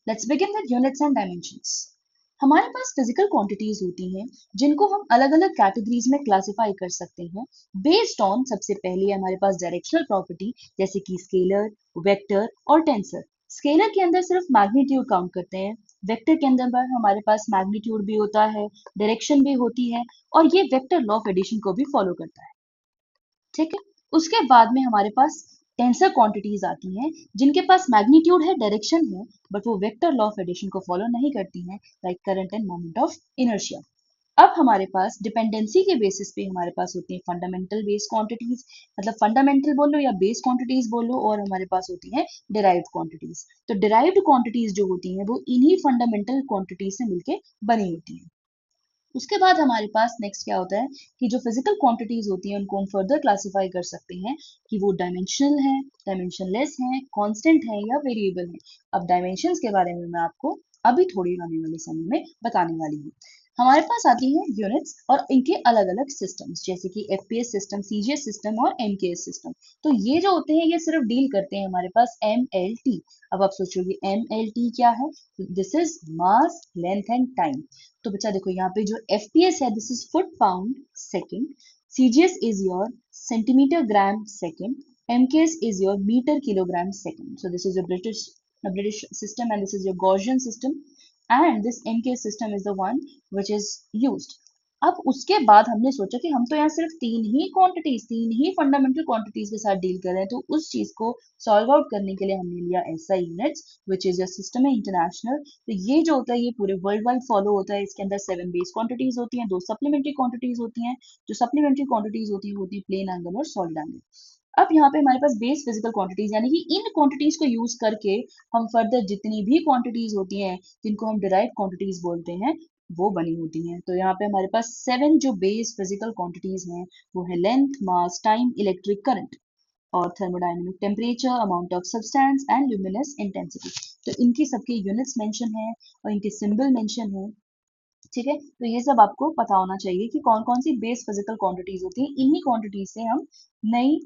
Let's begin with units and dimensions. हमारे पास physical quantities होती हैं जिनको हम अलग अलग कैटेगरीज में क्लासिफाई कर सकते हैं बेस्ड ऑन, सबसे पहले हमारे पास डायरेक्शनल प्रॉपर्टी जैसे कि स्केलर, वेक्टर और टेंसर। स्केलर के अंदर सिर्फ मैग्नीट्यूड काउंट करते हैं, वेक्टर के अंदर पर हमारे पास मैग्नीट्यूड भी होता है, डायरेक्शन भी होती है, और ये वेक्टर लॉ ऑफ एडिशन को भी फॉलो करता है। ठीक है। उसके बाद में हमारे पास टेंसर क्वांटिटीज आती हैं जिनके पास मैग्नीट्यूड है, डायरेक्शन है, बट वो वेक्टर लॉ ऑफ एडिशन को फॉलो नहीं करती हैं, like current end moment of inertia. अब हमारे पास डिपेंडेंसी के बेसिस पे हमारे पास होती है फंडामेंटल बेस क्वांटिटीज, मतलब फंडामेंटल बोलो या बेस क्वांटिटीज बोलो, और हमारे पास होती है डिराइव्ड क्वांटिटीज। तो डिराइव्ड क्वांटिटीज जो होती हैं वो इन्हीं फंडामेंटल क्वांटिटीज से मिलके बनी होती हैं। उसके बाद हमारे पास नेक्स्ट क्या होता है कि जो फिजिकल क्वांटिटीज होती हैं उनको हम फर्दर क्लासिफाई कर सकते हैं कि वो डायमेंशनल है, डायमेंशनलेस है, कांस्टेंट है या वेरिएबल है। अब डायमेंशंस के बारे में मैं आपको अभी थोड़ी आने वाले समय में बताने वाली हूँ। हमारे पास आती है यूनिट्स और इनके अलग अलग सिस्टम्स जैसे कि एफपीएस सिस्टम, सीजीएस सिस्टम और एमकेएस सिस्टम। तो ये जो होते हैं ये सिर्फ डील करते हैं हमारे पास एमएलटी। अब आप सोचोगे एमएलटी क्या है? This is mass, length and time. तो बच्चा देखो यहाँ पे जो एफपीएस है this is foot pound second, CGS is your centimetre gram second, MKS is your metre kilogram second. So this is your British system and this is your Gaussian system, and this MK system is the one which is used. अब उसके बाद हमने सोचा कि हम तो यहाँ सिर्फ तीन ही फंडामेंटल क्वांटिटीज के साथ डील कर रहे हैं, तो उस चीज को सॉल्व आउट करने के लिए हमने लिया SI units which is a system international. तो ये जो होता है ये पूरे वर्ल्ड वाइड फॉलो होता है। इसके अंदर 7 बेस क्वांटिटीज होती हैं, 2 सप्लीमेंट्री क्वांटिटीज होती हैं। जो सप्लीमेंट्री क्वांटिटीज होती है प्लेन एंगल और सॉलिड एंगल। अब यहाँ पे हमारे पास बेस फिजिकल क्वांटिटीज यानी कि इन क्वांटिटीज को यूज करके हम फर्दर जितनी भी क्वांटिटीज होती हैं जिनको हम डिराइव क्वांटिटीज बोलते हैं वो बनी होती हैं। तो यहाँ पे हमारे पास 7 जो बेस फिजिकल क्वांटिटीज हैं वो है लेंथ, मास, टाइम, इलेक्ट्रिक करंट और thermodynamic temperature, amount of substance and luminous intensity. तो इनकी सबके यूनिट्स मेंशन है और इनके सिंबल मेंशन है। ठीक है, तो ये सब आपको पता होना चाहिए कि कौन कौन सी बेस फिजिकल क्वांटिटीज होती हैं। इन्हीं क्वांटिटीज से हम नई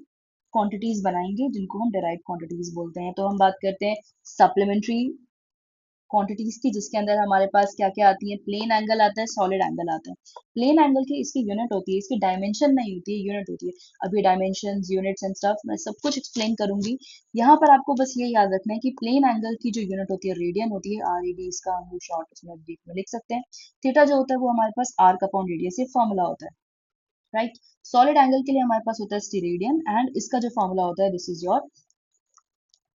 क्वांटिटीज बनाएंगे जिनको हम डिराइव क्वांटिटीज बोलते हैं। तो हम बात करते हैं सप्लीमेंट्री क्वांटिटीज की, जिसके अंदर हमारे पास क्या क्या आती है? प्लेन एंगल आता है, सॉलिड एंगल आता है। प्लेन एंगल की इसकी यूनिट होती है, इसकी डायमेंशन नहीं होती है, यूनिट होती है। अभी डायमेंशन, यूनिट्स एंड स्टफ मैं सब कुछ एक्सप्लेन करूंगी। यहाँ पर आपको बस ये याद रखना है कि प्लेन एंगल की जो यूनिट होती है रेडियन होती है, आर ए डी, इसका हम शॉर्ट उसमें ब्रीफ में लिख सकते हैं। थीटा जो होता है वो हमारे पास आर्क अपॉन रेडियस ये फॉर्मूला होता है, राइट। सॉलिड एंगल के लिए हमारे पास होता है स्टीरेडियन एंड इसका जो फॉर्मूला होता है this is your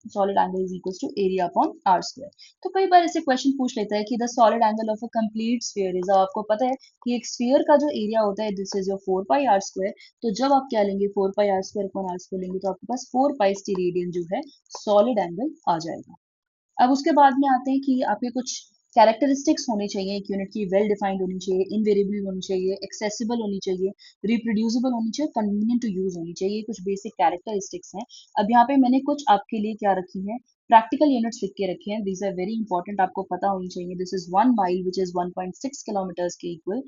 solid angle is equals to area upon r square। तो कई बार ऐसे क्वेश्चन पूछ लेता है कि the solid angle of a complete sphere is, आपको पता है कि एक स्फीयर का जो एरिया होता है this is your 4 pi r square. तो जब आप क्या लेंगे 4 pi r square upon r square लेंगे तो आपके पास 4 पाई स्टीरेडियन जो है सॉलिड एंगल आ जाएगा। अब उसके बाद में आते हैं कि आपके कुछ कैरेक्टरिस्टिक्स होने चाहिए एक यूनिट की। वेल डिफाइंड होनी चाहिए, इनवेरिएबल होनी चाहिए, एक्सेसिबल होनी चाहिए, रिप्रोड्यूसिबल होनी चाहिए, कन्वीनियंट टू यूज होनी चाहिए। कुछ बेसिक कैरेक्टरिस्टिक्स हैं। अब यहाँ पे मैंने कुछ आपके लिए क्या रखी है, प्रैक्टिकल यूनिट्स लिख के रखे हैं। दीज आर वेरी इंपॉर्टेंट, आपको पता होनी चाहिए। This is 1 mile which is 1.6 kilometres के equal,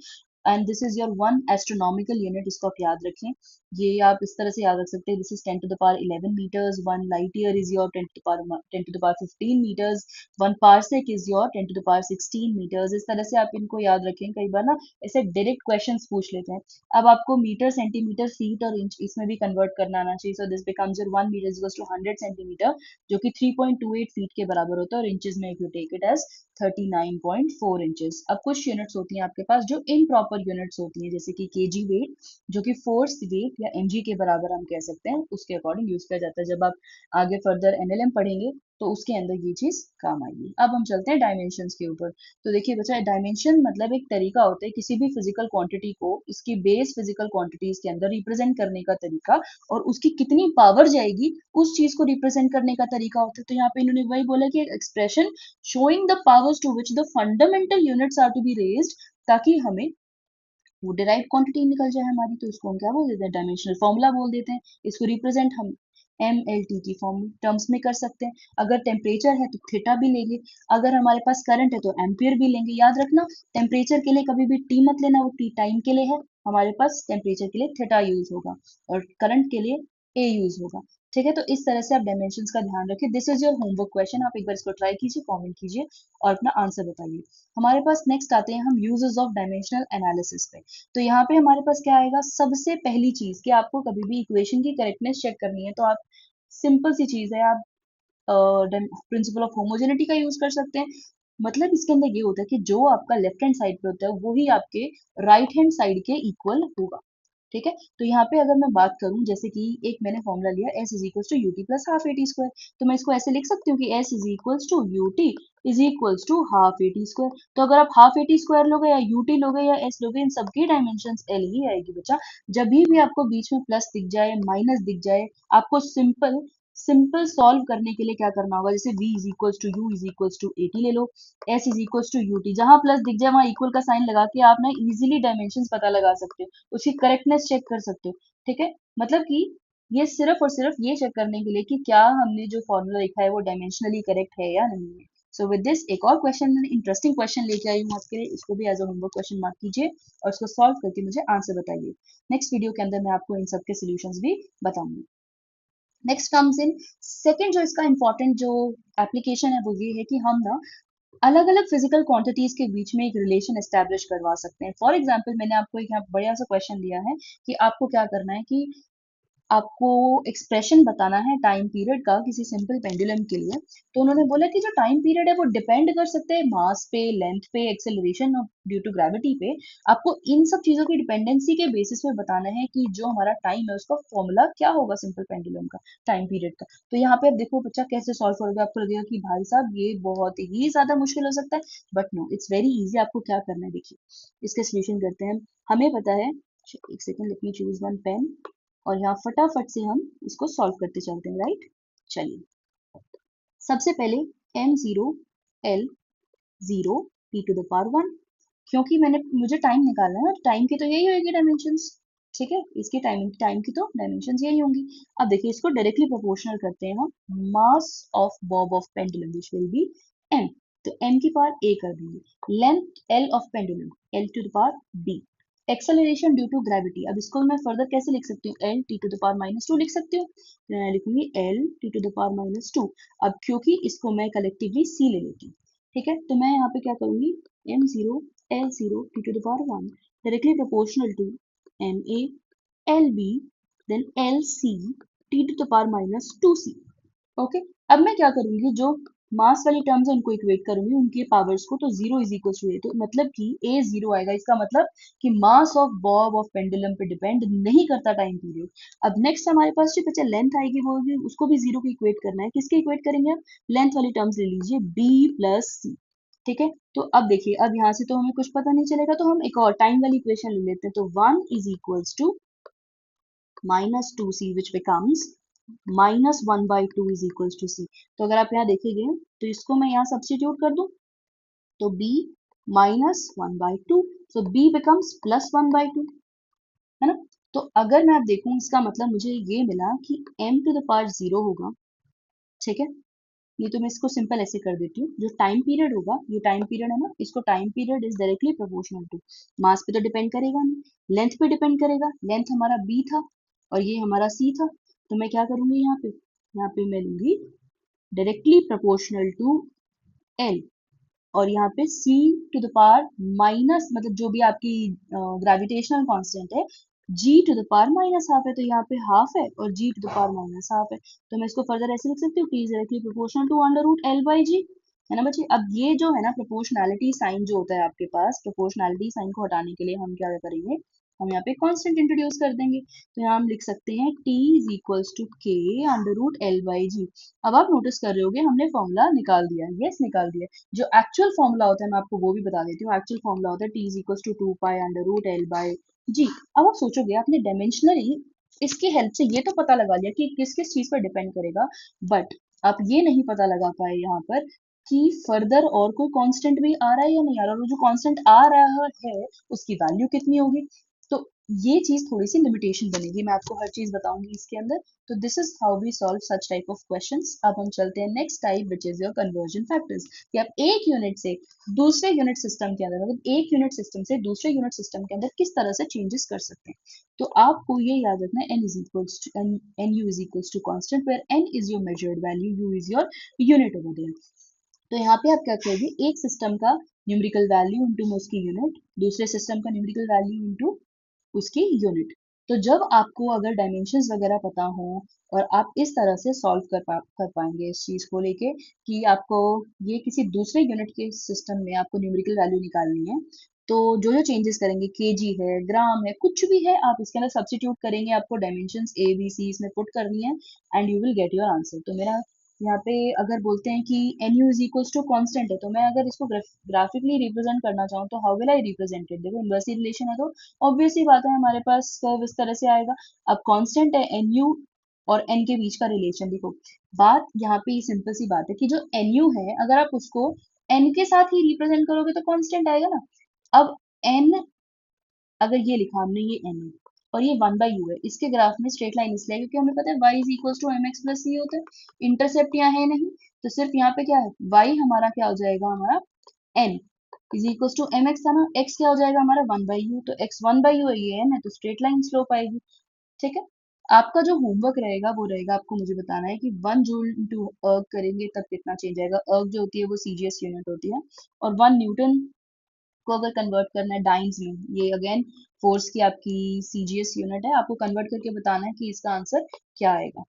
and this is your 1 astronomical unit, इसको आप याद रखें। ये आप इस तरह से याद रख सकते हैं, this is 10 to the power 11 metres, 1 light year is your 10 to the power 15 metres, 1 parsec is your 10 to the power 16 metres. इस तरह से आप इनको याद रखें। कई बार ना ऐसे डायरेक्ट क्वेश्चंस पूछ लेते हैं। अब आपको मीटर, सेंटीमीटर, फीट और इंच इसमें भी कन्वर्ट करना आना चाहिए। So this becomes your 1 metre equals to 100 centimetre, जो कि 3.28 फीट के बराबर होता है, और इंचेस में if you take it as 39.4 inches. अब कुछ यूनिट्स होती हैं आपके पास जो इम्प्रॉपर यूनिट्स होती हैं, जैसे कि केजी वेट, जो कि फोर्स वेट या एमजी के बराबर हम कह सकते हैं, उसके अकॉर्डिंग यूज किया जाता है। जब आप आगे फर्दर एनएलएम पढ़ेंगे तो उसके अंदर ये चीज काम आएगी। अब हम चलते हैं डायमेंशंस के ऊपर। तो देखिए बच्चा, डायमेंशन मतलब एक तरीका होता है किसी भी फिजिकल क्वांटिटी को इसकी बेस फिजिकल क्वांटिटीज के अंदर रिप्रेजेंट करने का तरीका, और उसकी कितनी पावर जाएगी उस चीज को रिप्रेजेंट करने का तरीका होता है। तो यहाँ पे इन्होंने वही बोला कि expression showing the powers to which the fundamental units are to be raised, ताकि हमें वो डिराइव क्वांटिटी निकल जाए हमारी। तो इसको हम क्या बोल देते हैं? डायमेंशनल फॉर्मूला बोल देते हैं। इसको रिप्रेजेंट हम एम एल टी की फॉर्म टर्म्स में कर सकते हैं। अगर टेम्परेचर है तो थीटा भी लेंगे, अगर हमारे पास करंट है तो एम्पियर भी लेंगे। याद रखना, टेम्परेचर के लिए कभी भी टी मत लेना, वो टी टाइम के लिए है। हमारे पास टेम्परेचर के लिए थीटा यूज होगा और करंट के लिए ए यूज होगा। ठीक है, तो इस तरह से आप डायमेंशंस का ध्यान रखिए। This is your homework question, आप एक बार इसको ट्राई कीजिए, कमेंट कीजिए और अपना आंसर बताइए। हमारे पास नेक्स्ट आते हैं हम यूजेस ऑफ डायमेंशनल एनालिसिस पे। तो यहाँ पे हमारे पास क्या आएगा, सबसे पहली चीज कि आपको कभी भी इक्वेशन की करेक्टनेस चेक करनी है, तो आप सिंपल सी चीज है, आप प्रिंसिपल ऑफ होमोजेनिटी का यूज कर सकते हैं। मतलब इसके अंदर ये होता है कि जो आपका लेफ्ट हैंड साइड पे होता है वो ही आपके राइट हैंड साइड के इक्वल होगा। ठीक है, तो यहाँ पे अगर मैं बात करूं, जैसे कि एक मैंने फॉर्मूला लिया s is equals to u t plus half a t square, तो मैं इसको ऐसे लिख सकती हूँ कि s is equals to u t is equals to half a t square. तो अगर आप हाफ ए टी स्क्वायर लोगे या यू टी लोगे या s लोगे, इन सबकी डायमेंशन l ही आएगी बच्चा। जब भी आपको बीच में प्लस दिख जाए, माइनस दिख जाए, आपको सिंपल सिंपल सॉल्व करने के लिए क्या करना होगा, जैसे v is equals to u is equals to a t ले लो, s is equals to u t, जहां प्लस दिख जाए वहां इक्वल का साइन लगा के आप ना इजीली डायमेंशंस पता लगा सकते हो, उसकी करेक्टनेस चेक कर सकते हो। ठीक है, मतलब कि ये सिर्फ और सिर्फ ये चेक करने के लिए कि क्या हमने जो फॉर्मूला लिखा है वो डायमेंशनली करेक्ट है या नहीं है। सो विद दिस एक और क्वेश्चन, मैंने इंटरेस्टिंग क्वेश्चन लेके आई हूँ आपके लिए, इसको भी as a homework question mark कीजिए और इसको सॉल्व करके मुझे आंसर बताइए। नेक्स्ट वीडियो के अंदर मैं आपको इन सब के सोल्यूशंस भी बताऊंगी। नेक्स्ट कम्स इन सेकंड, जो इसका इंपॉर्टेंट जो एप्लीकेशन है वो ये है कि हम ना अलग अलग फिजिकल क्वांटिटीज के बीच में एक रिलेशन एस्टेब्लिश करवा सकते हैं। फॉर एग्जाम्पल, मैंने आपको एक यहाँ बढ़िया सा क्वेश्चन दिया है कि आपको क्या करना है कि आपको एक्सप्रेशन बताना है टाइम पीरियड का किसी सिंपल पेंडुलम के लिए। तो उन्होंने बोला कि जो टाइम पीरियड है वो डिपेंड कर सकते हैं मास पे, लेंथ पे, एक्सेलरेशन ड्यू टू ग्रेविटी पे। आपको इन सब चीजों की डिपेंडेंसी के बेसिस पे बताना है कि जो हमारा टाइम है उसका फॉर्मूला क्या होगा सिंपल पेंडुलम का, टाइम पीरियड का। तो यहाँ पे आप देखो बच्चा कैसे सॉल्व करोगे, आपको लगेगा कि भाई साहब ये बहुत ही ज्यादा मुश्किल हो सकता है, but no, it's very easy. आपको क्या करना है देखिए, इसके सोल्यूशन करते हैं। हमें पता है, एक second, let me choose one pen, और यहाँ फटाफट से हम इसको सॉल्व करते चलते हैं, राइट। चलिए, सबसे पहले m0 l 0 t to the power 1, क्योंकि मैंने मुझे टाइम निकालना है ना, टाइम की तो यही होगी डायमेंशंस। ठीक है, इसके टाइम टाइम की तो डायमेंशंस यही होंगी। अब देखिए, इसको डायरेक्टली प्रोपोर्शनल करते हैं हम, mass of bob of pendulum which will be m, तो m की पावर a कर देंगे, length l of pendulum l to the power b, acceleration due to gravity. अब इसको मैं फर्दर कैसे लिख सकती हूँ, L T to the power minus two लिख सकती हूँ, तो मैं लिखूंगी L T to the power minus two. अब क्योंकि इसको मैं कलेक्टिवली सी ले लेती हूँ, ठीक है, तो मैं यहाँ पे क्या करूंगी, M zero L zero T to the power one directly proportional to M A L B then L C T to the power minus two C. Okay, अब मैं क्या करूंगी, जो मास वाली टर्म्स है उनको इक्वेट करूंगी उनके पावर्स को, तो जीरो इज इक्वल टू ए, तो मतलब कि ए जीरो आएगा। इसका मतलब कि मास ऑफ बॉब ऑफ पेंडुलम पे डिपेंड नहीं करता टाइम पीरियड। अब नेक्स्ट हमारे पास जो बच्चा लेंथ आएगी वो भी, उसको भी जीरो को इक्वेट करना है। किसके इक्वेट करेंगे आप, लेंथ वाली टर्म्स ले लीजिए, बी प्लस सी। ठीक है, तो अब देखिए, अब यहाँ से तो हमें कुछ पता नहीं चलेगा, तो हम एक और टाइम वाली इक्वेशन ले लेते हैं, तो one is equals to minus two c which becomes minus one by two is equals to c. तो अगर आप यहाँ देखेंगे तो इसको मैं यहाँ सब्स्टिट्यूट कर दूं, तो b minus one by to, so b becomes plus one by to, है ना। तो अगर मैं आप देखूं, इसका मतलब मुझे ये मिला कि m to the power zero होगा। ठीक है, ये तो मैं इसको सिंपल ऐसे कर देती हूँ, जो टाइम पीरियड होगा, ये टाइम पीरियड है ना, इसको time period is directly proportional to mass पे, तो डिपेंड करेगा नहीं, लेंथ पे डिपेंड करेगा, लेंथ हमारा b था और ये हमारा c था। तो मैं क्या करूंगी, यहाँ पे मैं लूंगी डायरेक्टली प्रोपोर्शनल टू l, और यहाँ पे c to the power minus, मतलब जो भी आपकी ग्रेविटेशनल कांस्टेंट है, g to the power minus half है, तो यहाँ पे हाफ है और g to the power minus half है। तो मैं इसको फर्दर ऐसे लिख सकती हूँ, t is directly proportional to under root l by g, है ना बच्चे। अब ये जो है ना प्रोपोर्शनैलिटी साइन जो होता है आपके पास, प्रोपोर्शनैलिटी साइन को हटाने के लिए हम क्या करेंगे, हम यहाँ पे कांस्टेंट इंट्रोड्यूस कर देंगे। तो यहाँ हम लिख सकते हैं t is equals to k under root l by g. अब आप नोटिस कर रहे होगे हमने फॉर्मूला निकाल दिया है, यस निकाल दिया है। जो एक्चुअल फॉर्मूला होता है मैं आपको वो भी बता देती हूँ, एक्चुअल फॉर्मूला होता है t is equals to two pi under root l by g. अब आप सोचोगे, आपने डायमेंशनली इसकी हेल्प से ये तो पता लगा लिया कि किस किस चीज पर डिपेंड करेगा, बट आप ये नहीं पता लगा पाए यहाँ पर कि फर्दर और कोई कांस्टेंट भी आ रहा है या नहीं आ रहा, और वो जो कांस्टेंट आ रहा है उसकी वैल्यू कितनी होगी। तो ये चीज थोड़ी सी लिमिटेशन बनेगी, मैं आपको हर चीज बताऊंगी इसके अंदर। तो this is how we solve such type of questions. अब हम चलते हैं next type which is your conversion factors, कि आप एक यूनिट से दूसरे यूनिट सिस्टम के अंदर, मतलब एक यूनिट सिस्टम से दूसरे यूनिट सिस्टम के अंदर किस तरह से चेंजेस कर सकते हैं। तो आपको ये याद रखना है, n is equals to n u is equals to constant where n is your measured value, u is your unit over there. तो यहाँ पे आप क्या करोगे, एक सिस्टम का न्यूमेरिकल वैल्यू इंटू उसकी यूनिट, दूसरे सिस्टम का न्यूमेरिकल वैल्यू इंटू उसकी यूनिट। तो जब आपको अगर डायमेंशंस वगैरह पता हो और आप इस तरह से सॉल्व कर पाएंगे इस चीज को लेके, कि आपको ये किसी दूसरे यूनिट के सिस्टम में आपको न्यूमेरिकल वैल्यू निकालनी है, तो जो जो चेंजेस करेंगे, केजी है, ग्राम है, कुछ भी है, आप इसके अंदर सब्स्टिट्यूट करेंगे, आपको डायमेंशंस ए बी सी इसमें पुट करनी है and you will get your answer. तो मेरा यहाँ पे अगर बोलते हैं कि N U is equals to constant है, तो मैं अगर इसको ग्राफिकली रिप्रेजेंट करना चाहूँ तो how will I represent it. देखो इनवर्सली रिलेशन है तो ऑब्वियस ही बात है, हमारे पास कर्व इस तरह से आएगा। अब कांस्टेंट है एन यू, और एन के बीच का रिलेशन देखो। बात यहाँ पे सिंपल सी बात है कि जो एन यू है, अगर आप उसको एन के साथ ही रिप्रेजेंट करोगे तो कांस्टेंट आएगा ना। अब एन, अगर ये लिखा हमने, ये एन है और ये 1/u है, इसके ग्राफ में स्ट्रेट लाइन इसलिए क्योंकि हमें पता है y is equal to M x plus c होता है। इंटरसेप्ट यहाँ है नहीं, तो सिर्फ यहाँ पे क्या है, y हमारा क्या हो जाएगा, हमारा n is equal to M X था ना, x क्या हो जाएगा हमारा 1/u, तो x 1/u है, ये n है, तो स्ट्रेट लाइन स्लोप आएगी। ठीक है। आपका जो होमवर्क रहेगा वो रहेगा, आपको मुझे बताना है कि 1 जूल इंटू अर्ग करेंगे तब कितना चेंज आएगा। अर्ग जो होती है वो सीजीएस यूनिट होती है, और 1 न्यूटन को अगर कन्वर्ट करना है डाइन्स में, ये अगेन फोर्स की आपकी सीजीएस यूनिट है, आपको कन्वर्ट करके बताना है कि इसका आंसर क्या आएगा।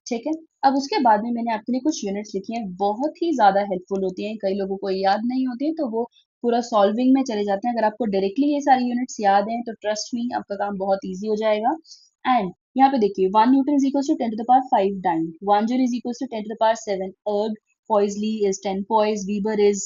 ठीक है। अब उसके बाद में मैंने आपके लिए कुछ यूनिट्स लिखी हैं, बहुत ही ज्यादा हेल्पफुल होती हैं, कई लोगों को याद नहीं होती है तो वो पूरा सॉल्विंग में चले जाते हैं। अगर आपको डायरेक्टली ये सारी यूनिट्स याद हैं तो ट्रस्ट मी आपका काम बहुत ईजी हो जाएगा। एंड यहाँ पे देखिए, 1 newton is equal to 10 to the power 5 dyne, 1 joule is equal to 10 to the power 7 erg, poiseuille is 10 poise, weber is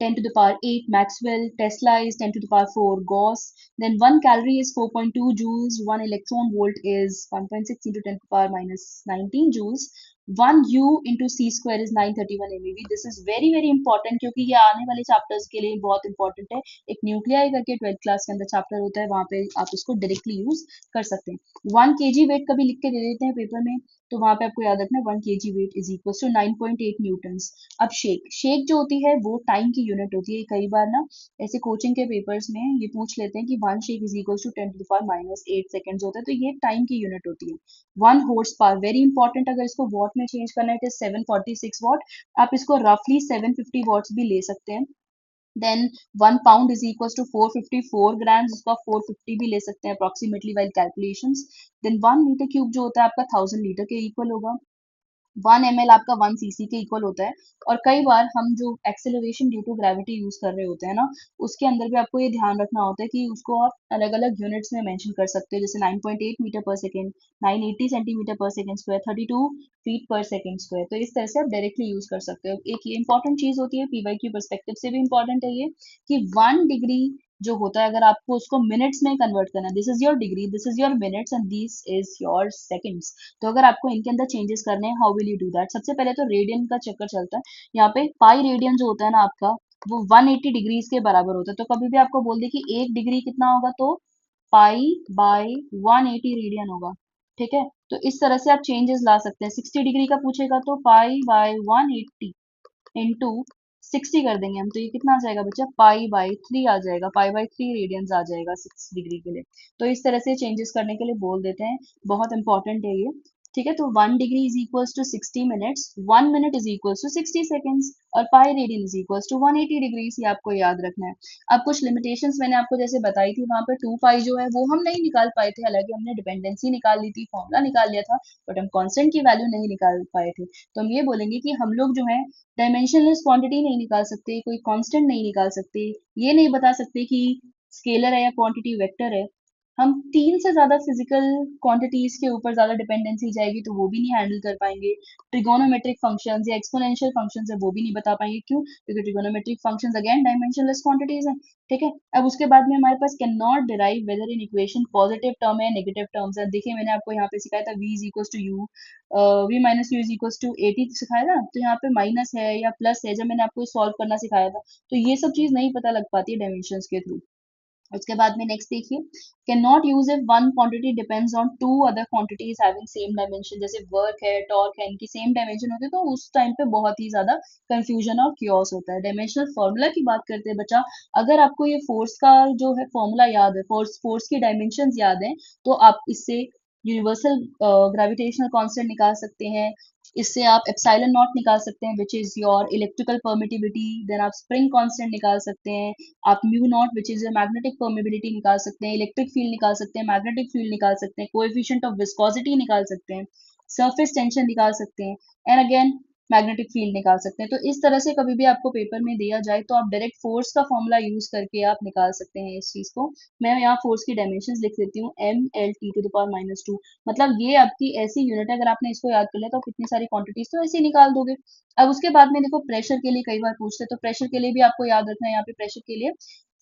10 to the power 8, Maxwell, Tesla is 10 to the power 4, Gauss. Then 1 calorie is 4.2 joules, 1 electron volt is 1.6 into 10 to the power minus 19 joules. 1 U into C square is 931 MeV. This is very very important क्योंकि ये आने वाले chapters के लिए बहुत important है। एक nuclei करके 12th क्लास के अंदर चैप्टर होता है, वहाँ पे आप इसको डायरेक्टली यूज कर सकते हैं। 1 kg वेट कभी लिख के दे देते हैं पेपर में, तो वहां पे आपको याद रखना है 1 kg weight is equal to 9.8 newtons. अब शेक, शेक जो होती है वो टाइम की यूनिट होती है। कई बार ना ऐसे कोचिंग के पेपर्स में ये पूछ लेते हैं कि 1 shake is equal to 10 to the power -8 seconds होता है, तो ये टाइम की यूनिट होती है। 1 horsepower वेरी इंपॉर्टेंट, अगर इसको वॉट में चेंज करना है तो 746 वॉट, आप इसको रफली 750 वॉट्स भी ले सकते हैं। Then 1 pound is equal to 454 grams, इसको आप 450 भी ले सकते हैं approximately while calculations. Then 1 metre cube जो होता है आपका 1000 लीटर के इक्वल होगा। 1 ml आपका 1 cc के इक्वल होता है। और कई बार हम जो acceleration due to gravity use कर रहे होते हैं ना, उसके अंदर भी आपको ये ध्यान रखना होता है कि उसको आप अलग अलग यूनिट्स में मेंशन कर सकते हो, जैसे 9.8 मीटर पर सेकेंड, 980 सेंटीमीटर पर सेकेंड स्क्वायर, 32 फीट पर सेकेंड स्क्वायर। तो इस तरह से आप डायरेक्टली यूज कर सकते हो। एक ये इंपॉर्टेंट चीज होती है, पीवाईक्यू परस्पेक्टिव से भी इंपॉर्टेंट है ये, कि 1 डिग्री जो होता है, अगर आपको उसको मिनट्स में कन्वर्ट करना है, this is your degree, this is your minutes and this is your seconds. तो अगर आपको इनके अंदर चेंजेस करने हैं, how will you do that. सबसे पहले तो रेडियन का चक्कर चलता है। यहाँ पे पाई रेडियन जो होता है ना आपका, वो 180 डिग्रीज के बराबर होता है। तो कभी भी आपको बोल दे कि 1 डिग्री कितना होगा, तो पाई बाय 180 रेडियन होगा। ठीक है। तो इस तरह से आप चेंजेस ला सकते हैं। 60 डिग्री का पूछेगा तो पाई बाय 180 इंटू 60 कर देंगे हम, तो ये कितना आ जाएगा बच्चा, पाई बाय 3 आ जाएगा, पाई बाय 3 रेडियंस आ जाएगा 6 डिग्री के लिए। तो इस तरह से चेंजेस करने के लिए बोल देते हैं, बहुत इंपॉर्टेंट है ये। ठीक है। तो 1 degree is equals to 60 minutes, 1 minute is equals to 60 seconds, और pi radian is equals to 180 degrees, ये आपको याद रखना है। अब कुछ लिमिटेशंस मैंने आपको जैसे बताई थी, वहां पे 2 पाई जो है वो हम नहीं निकाल पाए थे, हालांकि हमने डिपेंडेंसी निकाल ली थी, फॉर्मूला निकाल लिया था, बट हम कांस्टेंट की वैल्यू नहीं निकाल पाए थे। तो हम ये बोलेंगे कि हम लोग जो है डायमेंशनलेस क्वांटिटी नहीं निकाल सकते, कोई कांस्टेंट नहीं निकाल सकते, ये नहीं बता सकते कि स्केलर है या क्वांटिटी वेक्टर है। हम 3 से ज्यादा फिजिकल क्वांटिटीज के ऊपर ज्यादा डिपेंडेंसी जाएगी तो वो भी नहीं हैंडल कर पाएंगे। ट्रिगोनोमेट्रिक फंक्शंस या एक्सपोनेंशियल फंक्शंस है वो भी नहीं बता पाएंगे, क्यों, क्योंकि trigonometric functions again dimensionless quantities हैं। ठीक है। अब उसके बाद में हमारे पास can not derive whether in equation positive term है नेगेटिव टर्म्स है। देखिए मैंने आपको यहाँ पे सिखाया था v is equal to u, v minus u is equal to 80 सिखाया था, तो यहाँ पे माइनस है या प्लस है, जब मैंने आपको सॉल्व करना सिखाया था, तो ये सब चीज नहीं पता लग पाती है डायमेंशंस के थ्रू। उसके बाद में नेक्स्ट देखिए, can not use if one quantity depends on two other quantities having same dimension, जैसे वर्क है, टॉर्क है, इनकी सेम डायमेंशन होते हैं तो उस टाइम पे बहुत ही ज्यादा कंफ्यूजन और क्योस होता है। डायमेंशनल फॉर्मूला की बात करते हैं बच्चा, अगर आपको ये फोर्स का जो है फॉर्मूला याद है, फोर्स की डायमेंशंस याद है, तो आप इससे यूनिवर्सल ग्रेविटेशनल कांस्टेंट निकाल सकते हैं, इससे आप एप्सिलॉन नॉट निकाल सकते हैं which is your electrical permittivity, then आप स्प्रिंग कांस्टेंट निकाल सकते हैं, आप mu naught which is magnetic permeability निकाल सकते हैं, इलेक्ट्रिक फील्ड निकाल सकते हैं, मैग्नेटिक फील्ड निकाल सकते हैं, कोएफिशिएंट ऑफ विस्कोसिटी निकाल सकते हैं, सरफेस टेंशन निकाल सकते हैं, एंड अगेन मैग्नेटिक फील्ड निकाल सकते हैं। तो इस तरह से कभी भी आपको पेपर में दिया जाए तो आप डायरेक्ट फोर्स का फॉर्मूला यूज करके आप निकाल सकते हैं इस चीज को। मैं यहाँ फोर्स की डायमेंशन लिख देती हूँ, m l t⁻²। मतलब ये आपकी ऐसी यूनिट है, अगर आपने इसको याद कर लिया तो आप कितनी सारी क्वांटिटीज तो ऐसे ही निकाल दोगे। अब उसके बाद में देखो, प्रेशर के लिए कई बार पूछते हैं, तो प्रेशर के लिए भी आपको याद रखना है, यहाँ पे प्रेशर के लिए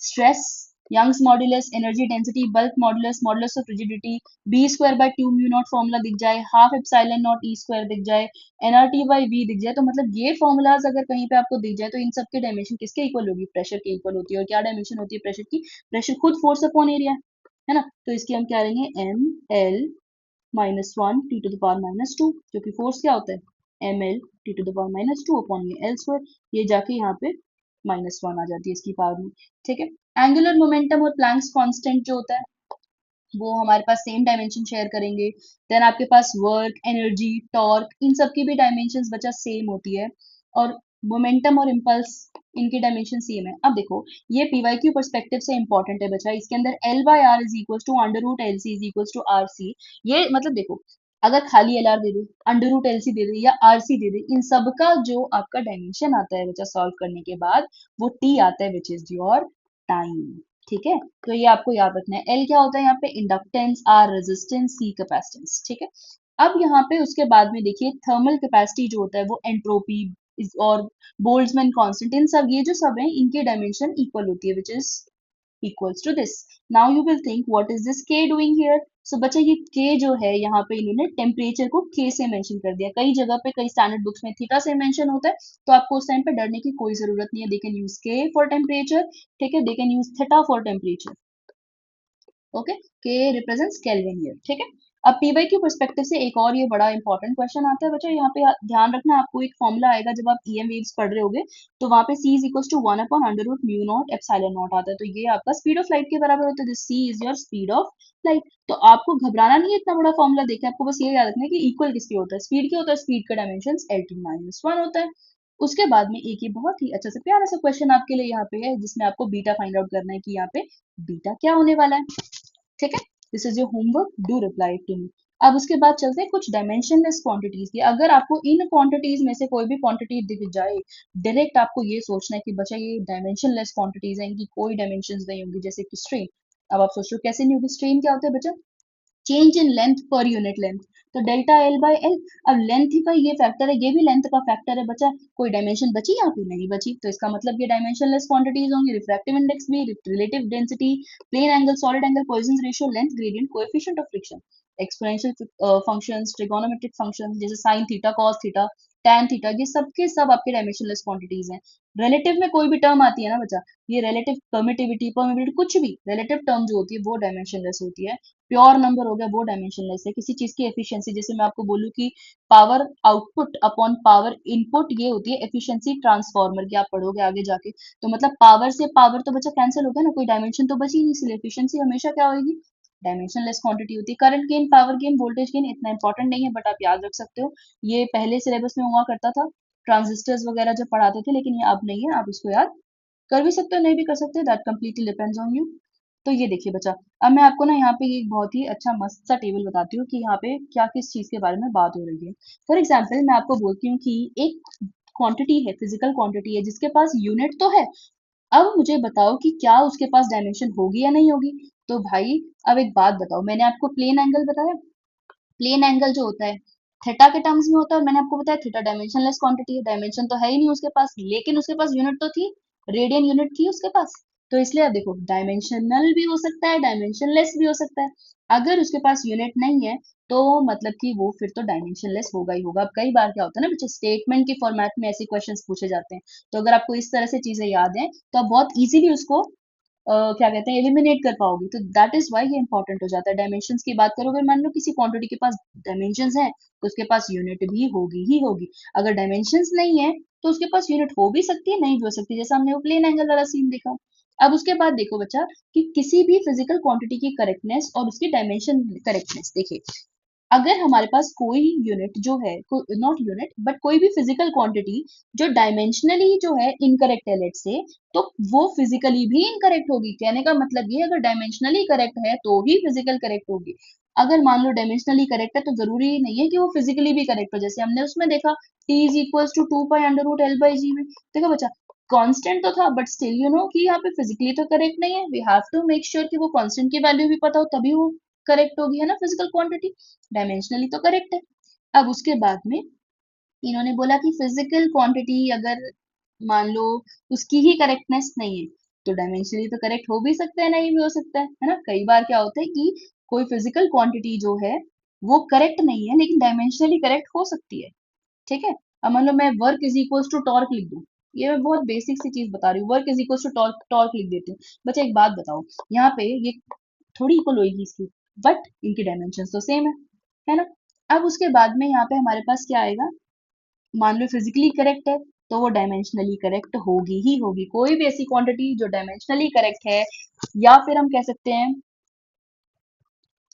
stress, Young's modulus, energy density, bulk modulus, modulus of rigidity, b² by 2 mu naught formula दिख जाए, हाफ एप्सिलॉन नॉट e² दिख जाए, nRT/v दिख जाए, तो मतलब ये फॉर्मूलाज अगर कहीं पे आपको दिख जाए तो इन सब की डायमेंशन किसके इक्वल होगी, प्रेशर के इक्वल होती है। और क्या डायमेंशन होती है प्रेशर की, प्रेशर खुद फोर्स अपॉन एरिया है ना, तो इसकी हम क्या लेंगे, m l-1 t⁻², जो कि फोर्स क्या होता है, ml t⁻², अपॉन ये l², ये जाके यहाँ पे -1 आ जाती है इसकी पावर में। ठीक है, एंगुलर मोमेंटम और प्लैंक्स कांस्टेंट जो होता है वो हमारे पास सेम डायमेंशन शेयर करेंगे। देन आपके पास वर्क, एनर्जी, टॉर्क, इन सब की भी डायमेंशंस बच्चा सेम होती है, और मोमेंटम और इम्पल्स इनकी डायमेंशन सेम है। अब देखो, ये पीवाईक्यू परस्पेक्टिव से इंपॉर्टेंट है बच्चा, इसके अंदर l/r is equal to √LC is equal to RC। ये मतलब देखो, अगर खाली LR दे दे, √LC दे दे, या RC दे दे, इन सब का जो आपका डायमेंशन आता है बच्चा सॉल्व करने के बाद, वो T आता है विच इज योर टाइम। ठीक है, तो ये आपको याद रखना है। एल क्या होता है यहाँ पे, inductance, R resistance, C capacitance. ठीक है, अब यहाँ पे उसके बाद में देखिए, थर्मल कैपेसिटी जो होता है वो एंट्रोपी और बोल्ट्जमैन कांस्टेंट, इन सब ये जो सब है इनकी डायमेंशन इक्वल होती है which is equals to this. Now you will think what is this k doing here? So बच्चा ये k जो है यहाँ पे इन्होंने टेम्परेचर को k से मेंशन कर दिया। कई जगह पे कई स्टैंडर्ड बुक्स में थीटा से मेंशन होता है, तो आपको उस टाइम पे डरने की कोई जरूरत नहीं है। They can use k for temperature, ठीक है, they can use theta for temperature. Okay, के रिप्रेजेंट्स केल्विन हियर। ठीक है, अब पीवाई के पर्सपेक्टिव से एक और ये बड़ा इंपॉर्टेंट क्वेश्चन आता है बच्चा, यहाँ पे ध्यान रखना, आपको एक फॉर्मूला आएगा जब आप ईएम वेव्स पढ़ रहे होगे, तो वहां पे c is equal to 1/√μ0 epsilon naught आता है, तो ये आपका स्पीड ऑफ लाइट के बराबर होता है, c is your speed of light. तो आपको घबराना नहीं है, इतना बड़ा फॉर्मूला देखे, आपको बस ये याद रखना है कि इक्वल किसके होता है, स्पीड के होता है, स्पीड का डायमेंशन L t-1 होता है। उसके बाद में एक ये बहुत ही अच्छा सा प्यारा सा क्वेश्चन आपके लिए यहाँ पे है, जिसमें आपको बीटा फाइंड आउट करना है कि यहाँ पे बीटा क्या होने वाला है। ठीक है, this is your homework, do reply to me. अब उसके बाद चलते हैं कुछ डायमेंशनलेस क्वांटिटीज की। अगर आपको इन क्वांटिटीज में से कोई भी क्वांटिटी दिख जाए, डायरेक्ट आपको ये सोचना है कि बच्चा ये डायमेंशनलेस क्वांटिटीज है, इनकी कोई डायमेंशंस नहीं होंगी, जैसे कि स्ट्रेन। अब आप सोच रहे हो कैसे नहीं होगी, स्ट्रेन क्या होता है बच्चा, change in length per unit length, तो डेल्टा L/L। अब लेंथ ही का ये फैक्टर है, ये भी लेंथ का फैक्टर है बच्चा, कोई डायमेंशन बची यहाँ पे नहीं बची, तो इसका मतलब ये डायमेंशनलेस क्वांटिटीज होंगी। रिफ्रैक्टिव इंडेक्स भी, relative density, plane angle, solid angle, Poisson ratio, length gradient, coefficient of friction, exponential functions, trigonometric functions जैसे sin theta, cos theta, tan theta, ये सब के सब आपके डायमेंशनलेस क्वांटिटीज हैं। रिलेटिव में कोई भी टर्म आती है ना बच्चा, ये रिलेटिव परमिटिविटी, परमिटिविटी, कुछ भी रिलेटिव टर्म जो होती है वो डायमेंशनलेस होती है। प्योर नंबर हो गया वो डायमेंशनलेस है। किसी चीज की एफिशिएंसी, जैसे मैं आपको बोलूँ कि power output upon power input, ये होती है एफिशिएंसी ट्रांसफॉर्मर की, आप पढ़ोगे आगे जाके, तो मतलब पावर से पावर तो बच्चा कैंसिल हो गया ना, कोई डायमेंशन तो बची नहीं, इसलिए एफिशिएंसी हमेशा क्या होगी, डायमेंशनलेस क्वांटिटी होती है। Current gain, power gain, voltage gain इतना इंपॉर्टेंट नहीं है, बट आप याद रख सकते हो, ये पहले सिलेबस में हुआ करता था, ट्रांजिस्टर्स वगैरह जब पढ़ाते थे, लेकिन ये अब नहीं है, आप इसको याद कर भी सकते हो, नहीं भी कर सकते, that completely depends on you. तो ये देखिए बच्चा, अब मैं आपको ना यहाँ पे एक बहुत ही अच्छा मस्त सा टेबल बताती हूँ कि यहाँ पे क्या किस चीज के बारे में बात हो रही है। फॉर एग्जाम्पल मैं आपको बोलती हूँ कि एक क्वांटिटी है, फिजिकल क्वांटिटी है, जिसके पास यूनिट तो है, अब मुझे बताओ कि क्या उसके पास डायमेंशन होगी या नहीं होगी। तो भाई, अब एक बात बताओ, मैंने आपको प्लेन एंगल बताया, प्लेन एंगल जो होता है थीटा के टर्म्स में होता है, और मैंने आपको बताया थीटा डायमेंशनलेस क्वांटिटी है, डायमेंशन तो है ही नहीं उसके पास, लेकिन उसके पास यूनिट तो थी, रेडियन यूनिट थी उसके पास। तो इसलिए अब देखो, डायमेंशनल भी हो सकता है, डायमेंशनलेस भी हो सकता है। अगर उसके पास यूनिट नहीं है तो मतलब कि वो फिर तो डायमेंशनलेस होगा ही होगा। अब कई बार क्या होता है ना बच्चे, स्टेटमेंट के फॉर्मेट में ऐसे क्वेश्चंस पूछे जाते हैं, तो अगर आपको इस तरह से चीजें याद हैं तो आप बहुत इजीली उसको क्या कहते हैं एलिमिनेट कर पाओगे। तो दैट इज वाई ये इंपॉर्टेंट हो जाता है। डायमेंशंस की बात करोगे, मान लो किसी क्वांटिटी के पास डायमेंशंस है तो उसके पास यूनिट भी होगी ही होगी। अगर डायमेंशंस नहीं है तो उसके पास यूनिट हो भी सकती है, नहीं भी हो सकती, जैसा हमने वो प्लेन एंगल वाला सीन देखा। अब उसके बाद देखो बच्चा कि किसी भी फिजिकल क्वांटिटी की करेक्टनेस और उसकी डायमेंशन करेक्टनेस देखिए। अगर हमारे पास कोई यूनिट जो है, नॉट यूनिट बट कोई भी फिजिकल क्वांटिटी जो डायमेंशनली जो है इनकरेक्ट है लेट से, तो वो फिजिकली भी इनकरेक्ट होगी। कहने का मतलब ये अगर डायमेंशनली करेक्ट है तो ही फिजिकल करेक्ट होगी। अगर मान लो डायमेंशनली करेक्ट है तो जरूरी नहीं है कि वो फिजिकली भी करेक्ट हो। जैसे हमने उसमें देखा t is equal to 2 pi under root L/G में, देखो बच्चा कांस्टेंट तो था बट स्टिल यू नो कि यहाँ पे फिजिकली तो करेक्ट नहीं है। We have to make sure कि वो कांस्टेंट की वैल्यू भी पता हो तभी वो करेक्ट होगी, है ना। फिजिकल क्वांटिटी डायमेंशनली तो करेक्ट है। अब उसके बाद में इन्होंने बोला कि फिजिकल क्वांटिटी अगर मान लो उसकी ही करेक्टनेस नहीं है तो डायमेंशनली तो करेक्ट हो भी सकता है, नहीं भी हो सकता है ना। कई बार क्या होता है कि कोई फिजिकल क्वांटिटी जो है वो करेक्ट नहीं है लेकिन डायमेंशनली करेक्ट हो सकती है। ठीक है। अब मान लो मैं work is equal to torque लिख दूं, ये मैं बहुत बेसिक सी चीज बता रही हूँ। Work is equal to torque torque लिख देती हूँ। बच्चा एक बात बताओ, यहाँ पे ये थोड़ी इक्वल होगी इसकी, बट इनकी डायमेंशन तो सेम है ना। अब उसके बाद में यहाँ पे हमारे पास क्या आएगा, मान लो फिजिकली करेक्ट है तो वो डायमेंशनली करेक्ट होगी ही होगी। कोई भी ऐसी क्वांटिटी जो डायमेंशनली करेक्ट है, या फिर हम कह सकते हैं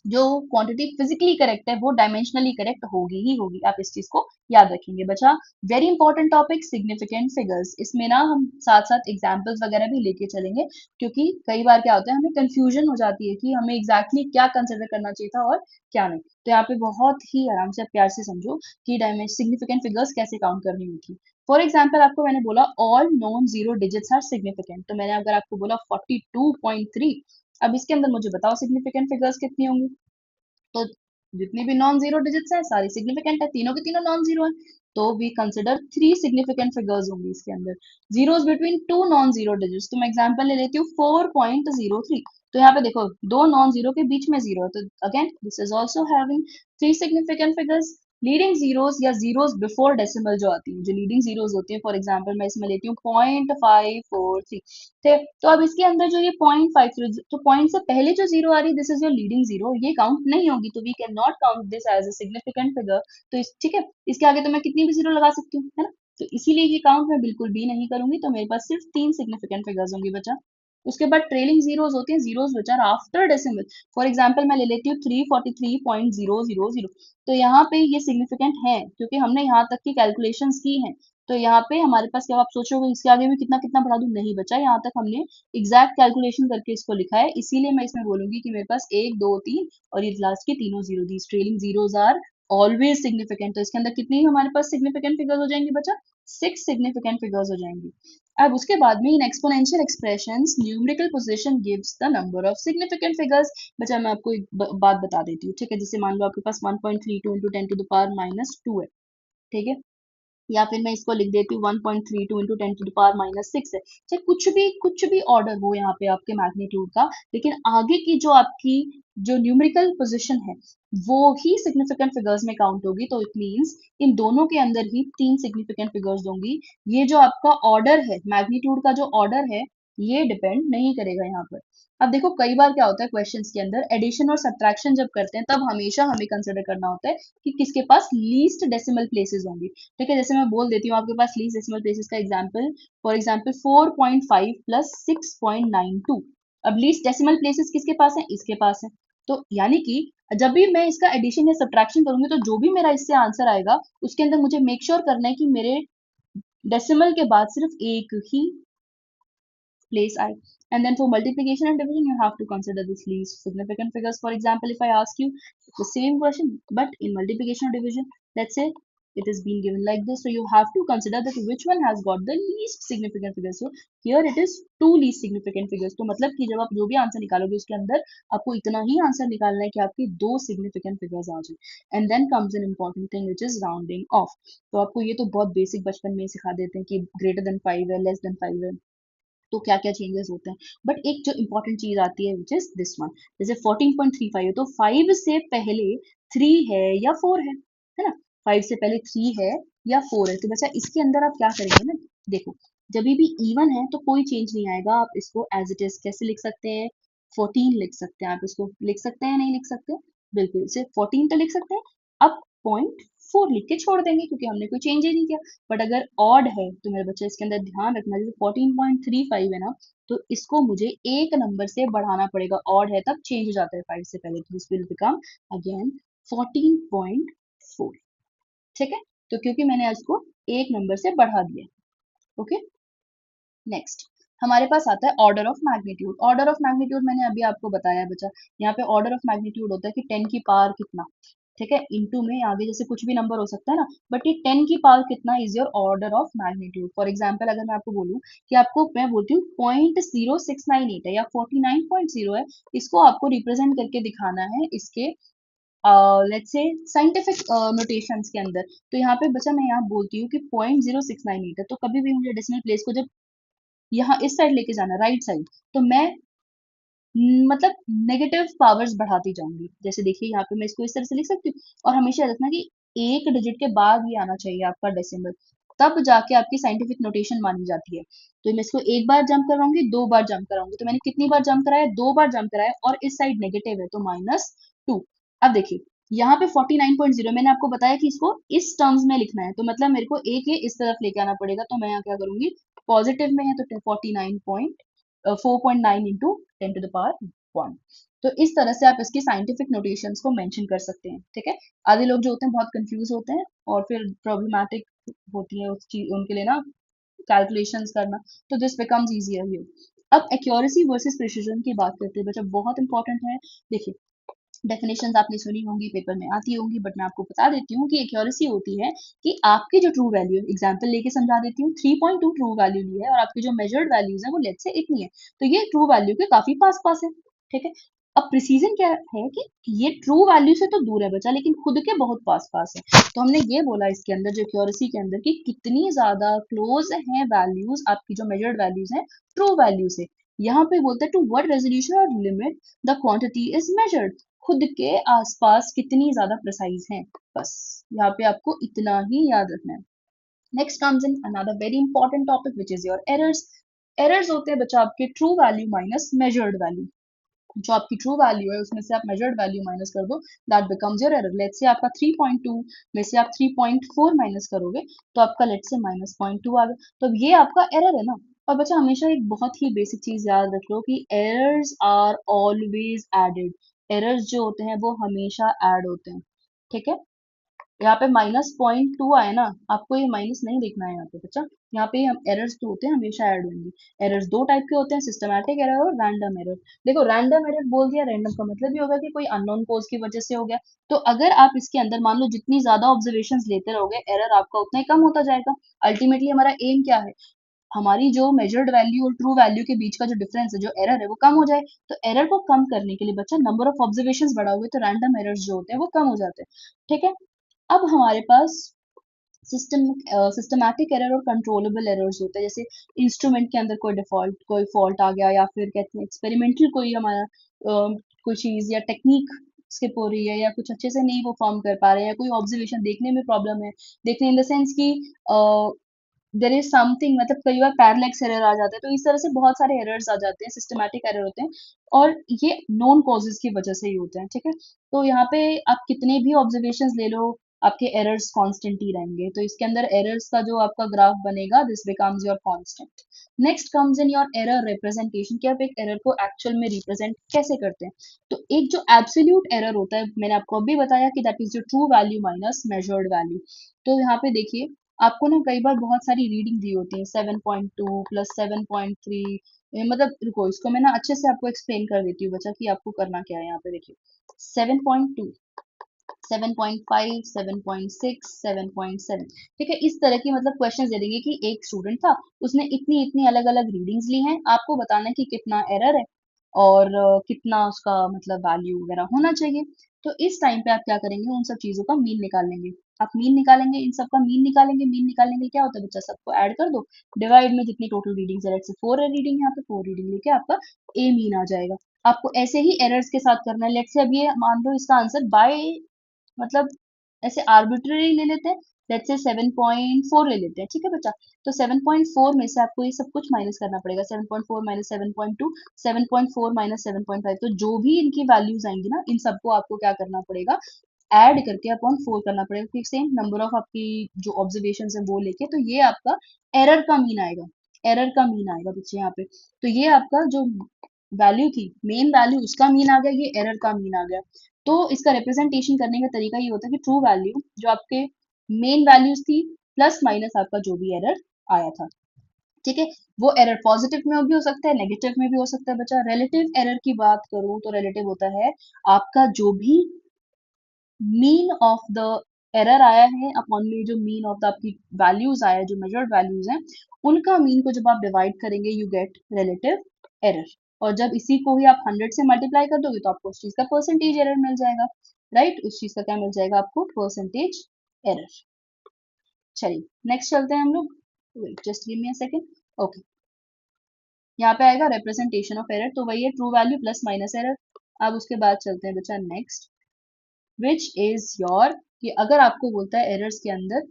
जो क्वांटिटी फिजिकली करेक्ट है वो डायमेंशनली करेक्ट होगी ही होगी। आप इस चीज को याद रखेंगे बच्चा। Very important topic significant figures, इसमें ना हम साथ साथ एग्जांपल्स वगैरह भी लेके चलेंगे, क्योंकि कई बार क्या होता है हमें कंफ्यूजन हो जाती है कि हमें एग्जैक्टली क्या कंसिडर करना चाहिए था और क्या नहीं। तो यहाँ पे बहुत ही आराम से प्यार से समझो कि सिग्निफिकेंट फिगर्स कैसे काउंट करनी होती है। फॉर एग्जाम्पल आपको मैंने बोला all non zero digits are significant, तो मैंने अगर आपको बोला 42.3, अब इसके अंदर मुझे बताओ सिग्निफिकेंट फिगर्स कितनी होंगी। तो जितनी भी नॉन जीरो डिजिट्स हैं सारी सिग्निफिकेंट है, तीनों के तीनों नॉन जीरो है। तो we consider three significant figures होंगी इसके अंदर, zeros between two non zero digits. तो मैं एग्जांपल ले लेती हूँ 4.03। तो यहाँ पे देखो दो नॉन जीरो के बीच में जीरो है, तो again this is also having three significant figures. Leading zeros या जीरोस बिफोर डेसिमल जो आती है, जो लीडिंग जीरोस होती है, फॉर एग्जांपल मैं इसमें लेती हूँ 0.543 थे। तो अब इसके अंदर जो ये 0.5, तो पॉइंट से पहले जो जीरो आ रही है this is your leading zero, ये काउंट नहीं होगी, तो we can not count this as a significant figure. तो इस ठीक है, इसके आगे तो मैं कितनी भी जीरो लगा सकती हूँ, है ना। तो इसीलिए ये काउंट मैं बिल्कुल भी नहीं करूंगी, तो मेरे पास सिर्फ तीन सिग्निफिकेंट फिगर्स होंगी बचा। उसके बाद ट्रेलिंग जीरोस होते हैं, zeros which are after decimal. For example मैं ले लेती हूँ 343.000। तो यहाँ पे ये सिग्निफिकेंट है क्योंकि हमने यहाँ तक की कैलकुलेशंस की हैं। तो यहाँ पे हमारे पास क्या, आप सोचोगे इसके आगे भी कितना कितना बढ़ा दूं, नहीं बचा, यहाँ तक हमने एग्जैक्ट कैलकुलेशन करके इसको लिखा है। इसीलिए मैं इसमें बोलूंगी कि मेरे पास एक दो तीन और ये लास्ट की तीनों zero, these trailing zeros are always significant. तो इसके अंदर कितनी हमारे पास सिग्निफिकेंट फिगर्स हो जाएंगे बच्चा, सिक्स सिग्निफिकेंट फिगर्स हो जाएंगी। अब उसके बाद में in exponential expressions numerical position gives the number of significant figures. बच्चा मैं आपको एक बात बता देती हूँ, ठीक है। जैसे मान लो आपके पास 1.32 इंटू 10⁻⁻2 है, ठीक है। या फिर मैं इसको लिख देती हूँ 1.32 इंटू 10⁻⁻6 है। चाहे कुछ भी ऑर्डर हो यहाँ पे आपके मैग्नीट्यूड का, लेकिन आगे की जो आपकी जो न्यूमेरिकल पोजीशन है वो ही सिग्निफिकेंट फिगर्स में काउंट होगी। तो इट मींस इन दोनों के अंदर ही तीन सिग्निफिकेंट फिगर्स होंगी। ये जो आपका ऑर्डर है, मैग्नीट्यूड का जो ऑर्डर है, ये डिपेंड नहीं करेगा यहाँ पर। अब देखो कई बार क्या होता है क्वेश्चंस के अंदर एडिशन और सब्ट्रैक्शन जब करते हैं तब हमेशा हमें कंसिडर करना होता है कि किसके पास लीस्ट डेसिमल प्लेसेस होंगी। ठीक है, जैसे मैं बोल देती हूँ आपके पास लीस्ट डेसिमल प्लेसेस का एग्जांपल, फॉर एग्जांपल 4.5 प्लस 6.92। अब लीस्ट डेसिमल प्लेसेस किसके पास है, इसके पास है। तो यानी कि जब भी मैं इसका एडिशन या सब्ट्रैक्शन करूंगी तो जो भी मेरा इससे आंसर आएगा उसके अंदर मुझे मेक श्योर करना है कि मेरे डेसिमल के बाद सिर्फ एक ही place I. And then for multiplication and division, you have to consider this least significant figures. For example, if I ask you the same question, but in multiplication or division, let's say it is being given like this, so you have to consider that which one has got the least significant figures. So here it is two least significant figures. तो मतलब कि जब आप जो भी answer निकालोगे उसके अंदर आपको इतना ही आंसर निकालना है कि आपके दो significant figures आ जाए। And then comes an important thing which is rounding off. तो आपको ये तो बहुत बेसिक बचपन में सिखा देते हैं कि greater than 5 है, less than 5 है, तो क्या क्या चेंजेस होते हैं। बट एक जो इंपॉर्टेंट चीज आती है विच इज दिस वन, जैसे 14.35 है तो 5 से पहले 3 है या 4 है ना। 5 से पहले 3 है या 4 है, तो बच्चा इसके अंदर आप क्या करेंगे ना, देखो जब भी इवन है तो कोई चेंज नहीं आएगा, आप इसको एज इट इज कैसे लिख सकते हैं, 14 लिख सकते हैं, आप इसको लिख सकते हैं, नहीं लिख सकते, बिल्कुल सिर्फ 14 तो लिख सकते हैं। अब पॉइंट 4 लिख के छोड़ देंगे क्योंकि हमने कोई चेंज ही नहीं किया। बट अगर ऑड है तो मेरे बच्चे इसके अंदर ध्यान रखना, जैसे 14.35 है ना, तो इसको मुझे एक नंबर से बढ़ाना पड़ेगा, ऑड है तब चेंज हो जाता है 5 से पहले, तो दिस विल बिकम अगेन 14.4। ठीक है, तो क्योंकि मैंने इसको एक नंबर से बढ़ा दिया। ओके, नेक्स्ट हमारे पास आता है order of magnitude. Order of magnitude मैंने अभी आपको बताया बच्चा, यहाँ पे ऑर्डर ऑफ मैग्नीट्यूड होता है कि 10 की पावर कितना, ठीक है, इनटू में आगे जैसे कुछ भी नंबर हो सकता है ना, बट ये 10 की पावर कितना is your order of magnitude. For example अगर मैं आपको बोलूँ कि आपको मैं बोलती हूँ 0.0698 है या 49.0 है, इसको आपको रिप्रेजेंट करके दिखाना है इसके लेट्स से साइंटिफिक नोटेशंस के अंदर। तो यहाँ पे बच्चा मैं यहाँ बोलती हूँ कि 0.0698 है, तो कभी भी मुझे डेसिमल प्लेस को जब यहाँ इस साइड लेके जाना, राइट साइड, तो मैं मतलब नेगेटिव पावर्स बढ़ाती जाऊंगी। जैसे देखिए यहाँ पे मैं इसको इस तरह से लिख सकती हूँ, और हमेशा रखना कि एक डिजिट के बाद ही आना चाहिए आपका डेसिमल, तब जाके आपकी साइंटिफिक नोटेशन मानी जाती है। तो मैं इसको एक बार जंप कराऊंगी, दो बार जंप कराऊंगी, तो मैंने कितनी बार जंप कराया, दो बार जंप कराया, और इस साइड नेगेटिव है तो -2। अब देखिए यहाँ पे 49.0 मैंने आपको बताया कि इसको इस टर्म्स में लिखना है, तो मतलब मेरे को एक ये इस तरफ लेके आना पड़ेगा, तो मैं यहाँ क्या करूंगी, पॉजिटिव में है तो 4.9 इंटू 10 to the power 1। तो इस तरह से आप इसकी साइंटिफिक नोटेशंस को मेंशन कर सकते हैं। ठीक है, आधे लोग जो होते हैं बहुत कंफ्यूज होते हैं और फिर प्रॉब्लमैटिक होती है उस चीज उनके लिए ना कैलकुलेशंस करना, तो दिस बिकम्स इजियर हियर। अब एक्यूरेसी वर्सेस प्रिसिजन की बात करते हैं बच्चा, बहुत इंपॉर्टेंट है। देखिए डेफिनेशंस आपने सुनी होंगी, पेपर में आती होंगी, बट मैं आपको बता देती हूँ कि एक्यूरेसी होती है कि आपकी जो ट्रू वैल्यू है, एग्जांपल लेके समझा देती हूँ, 3.2 ट्रू वैल्यू ली है और आपकी जो मेजर्ड वैल्यूज है वो लेट से इतनी है, तो ये ट्रू वैल्यू के काफी पास पास है। ठीक है, अब प्रिसीजन क्या है कि ये ट्रू वैल्यू से तो दूर है बच्चा, लेकिन खुद के बहुत पास पास है। तो हमने ये बोला इसके अंदर जो एक्यूरेसी के अंदर कि कितनी ज्यादा क्लोज है वैल्यूज आपकी जो मेजर्ड वैल्यूज है ट्रू वैल्यू से। यहाँ पे बोलते हैं टू व्हाट रेजोल्यूशन और limit the quantity is measured, खुद के आसपास कितनी ज्यादा प्रिसाइज हैं, बस यहाँ पे आपको इतना ही याद रखना है। Next comes in another very important topic which is your errors. Errors होते हैं बच्चा आपके true value minus measured value, जो आपकी ट्रू वैल्यू है उसमें से आप मेजर्ड वैल्यू माइनस कर दो, that becomes your error. Let's say आपका 3.2 में से आप 3.4 माइनस करोगे तो आपका लेट्स से -0.2 आ गया, तो अब ये आपका एरर है ना। और बच्चा हमेशा एक बहुत ही बेसिक चीज याद रख लो कि errors are always added, errors जो होते हैं वो हमेशा ऐड होते हैं। ठीक है, यहाँ पे -0.2 आए ना, आपको ये माइनस नहीं देखना है यहाँ पे बच्चा, यहाँ पे हम एरर्स जो होते हैं हमेशा ऐड होंगे। एरर्स दो टाइप के होते हैं, सिस्टमैटिक एरर और रैंडम एरर। देखो रैंडम एरर बोल दिया, रैंडम का मतलब ये होगा कि कोई अननोन कोज की वजह से हो गया, तो अगर आप इसके अंदर मान लो जितनी ज्यादा ऑब्जर्वेशंस लेते रहोगे, एरर आपका उतना ही कम होता जाएगा। अल्टीमेटली हमारा एम क्या है, हमारी जो मेजर्ड वैल्यू और ट्रू वैल्यू के बीच का जो डिफरेंस है, जो एरर है, वो कम हो जाए। तो एरर को कम करने के लिए बच्चा नंबर ऑफ ऑब्जर्वेशंस बढ़ाओगे तो रैंडम एरर्स जो होते हैं वो कम हो जाते हैं। ठीक है, अब हमारे पास सिस्टमैटिक एरर और कंट्रोलेबल एरर्स होते हैं, जैसे इंस्ट्रूमेंट के अंदर कोई फॉल्ट आ गया, या फिर कहते हैं एक्सपेरिमेंटल कोई हमारा कोई चीज या टेक्निक स्किप हो रही है, या कुछ अच्छे से नहीं परफॉर्म कर पा रहे हैं, या कोई ऑब्जर्वेशन देखने में प्रॉब्लम है, देखने इन द सेंस कि देर इज समथिंग, मतलब कई बार पैरलेक्स एरर आ जाता है, तो इस तरह से बहुत सारे एरर्स आ जाते हैं, सिस्टमैटिक एरर होते हैं, और ये नॉन कॉजेज की वजह से ही होते हैं। ठीक है, तो यहाँ पे आप कितने भी ऑब्जर्वेशंस ले लो, आपके एरर्स कांस्टेंट ही रहेंगे, तो इसके अंदर एरर्स का जो आपका ग्राफ बनेगा, this becomes your constant. Next comes in your error representation, कि आप एक एरर को एक्चुअल में रिप्रेजेंट कैसे करते हैं। तो एक जो एब्सोल्यूट एरर होता है, मैंने आपको अभी बताया कि that is your true value minus measured value. तो यहाँ पे देखिए आपको ना कई बार बहुत सारी रीडिंग दी होती है, 7.2 प्लस 7.3, मतलब रुको इसको मैं ना अच्छे से आपको एक्सप्लेन कर देती हूँ बच्चा कि आपको करना क्या है। यहाँ पे देखिए 7.2, 7.5, 7.6, 7.7, ठीक है, इस तरह की मतलब क्वेश्चन दे देंगे कि एक स्टूडेंट था, उसने इतनी इतनी अलग अलग रीडिंग्स ली हैं, आपको बताना है कि कितना एरर है और कितना उसका मतलब वैल्यू वगैरह होना चाहिए। तो इस टाइम पे आप क्या करेंगे, उन सब चीजों का मीन निकाल लेंगे। आप मीन निकालेंगे, इन सब का मीन निकालेंगे, मीन निकालने के लिए क्या होता है बच्चा, सबको ऐड कर दो, डिवाइड में जितनी टोटल रीडिंग्स है, लेट्स से 4 है रीडिंग, यहाँ पे 4 रीडिंग लेके आपका ए मीन आ जाएगा। आपको ऐसे ही एरर्स के साथ करना है। लेट्स से अब ये मान लो इसका आंसर बाय मतलब ऐसे आर्बिट्ररी ले लेते हैं, लेट्स से 7.4 ले लेते हैं, ठीक है बच्चा। तो 7.4 में से आपको ये सब कुछ माइनस करना पड़ेगा, 7.4 माइनस 7.2, 7.4 माइनस 7.5, तो जो भी इनकी वैल्यूज आएंगी ना, इन सबको आपको क्या करना पड़ेगा, ऐड करके अपॉन 4 करना पड़ेगा, फिर सेम नंबर ऑफ आपकी जो ऑब्जर्वेशन है वो लेके, तो ये आपका एरर का मीन आएगा, एरर का मीन आएगा बच्चे यहाँ पे। तो ये आपका जो वैल्यू थी, मेन वैल्यू, उसका मीन आ गया, ये एरर का मीन आ गया। तो इसका रिप्रेजेंटेशन करने का तरीका ये होता है कि ट्रू वैल्यू जो आपके मेन वैल्यूज थी प्लस माइनस आपका जो भी एरर आया था, ठीक है, वो एरर पॉजिटिव में भी हो सकता है, नेगेटिव में भी हो सकता है बच्चा। रिलेटिव एरर की बात करूं तो रिलेटिव होता है आपका जो भी मीन ऑफ द एरर आया है अपॉन में जो मीन ऑफ द आपकी वैल्यूज आया है, जो मेजर्ड वैल्यूज हैं, उनका मीन को जब आप डिवाइड करेंगे यू गेट रिलेटिव एरर। और जब इसी को ही आप 100 से मल्टीप्लाई कर दोगे तो आपको उस चीज का परसेंटेज एरर मिल जाएगा, राइट, उस चीज का क्या मिल जाएगा आपको, परसेंटेज एरर। चलिए नेक्स्ट चलते हैं हम लोग, wait just give me a second. Okay, यहाँ पे आएगा रिप्रेजेंटेशन ऑफ एरर, तो वही है true value plus minus error. अब उसके बाद चलते हैं बच्चा नेक्स्ट, विच इज योर, कि अगर आपको बोलता है एरर्स के अंदर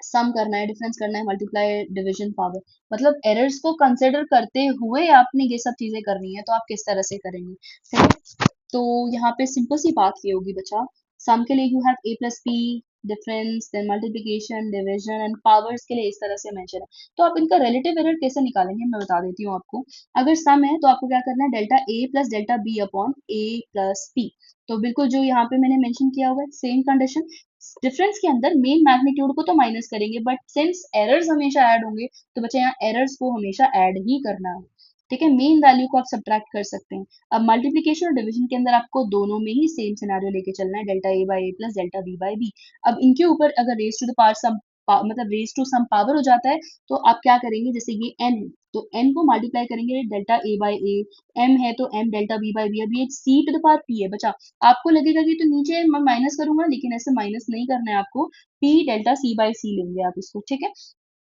सम करना है, डिफरेंस करना है, मल्टीप्लाई, डिवीजन, पावर, मतलब एरर्स को कंसिडर करते हुए आपने ये सब चीजें करनी है, तो आप किस तरह से करेंगे, ठीक है। तो यहाँ पे सिंपल सी बात ये होगी बच्चा, सम के लिए you have a plus p, difference, then multiplication, division and powers के लिए इस तरह से मेंशन है। तो आप इनका रिलेटिव एरर कैसे निकालेंगे मैं बता देती हूँ आपको। अगर सम है तो आपको क्या करना है, delta a plus delta b upon a plus p, तो बिल्कुल जो यहाँ पे मैंने मेंशन किया हुआ है सेम कंडीशन। डिफरेंस के अंदर मेन मैग्नीट्यूड को तो माइनस करेंगे, बट सिंस एरर्स हमेशा ऐड होंगे तो बच्चे यहाँ एरर्स को हमेशा ऐड ही करना है, ठीक है। मेन वैल्यू को आप सब्ट्रैक्ट कर सकते हैं। अब मल्टीप्लिकेशन और डिवीजन के अंदर आपको दोनों में ही सेम सिनेरियो लेके चलना है, delta a by a plus delta b by b. अब इनके ऊपर अगर raise to the power some, मतलब रेज टू सम पावर हो जाता है, तो आप क्या करेंगे, जैसे ये n है तो n को मल्टीप्लाई करेंगे delta a by a, m है तो m delta b by b. अब ये c to the power p है बचा, आपको लगेगा कि तो नीचे मैं माइनस करूंगा, लेकिन ऐसे माइनस नहीं करना है आपको, p delta c by c लेंगे आप इसको, ठीक है।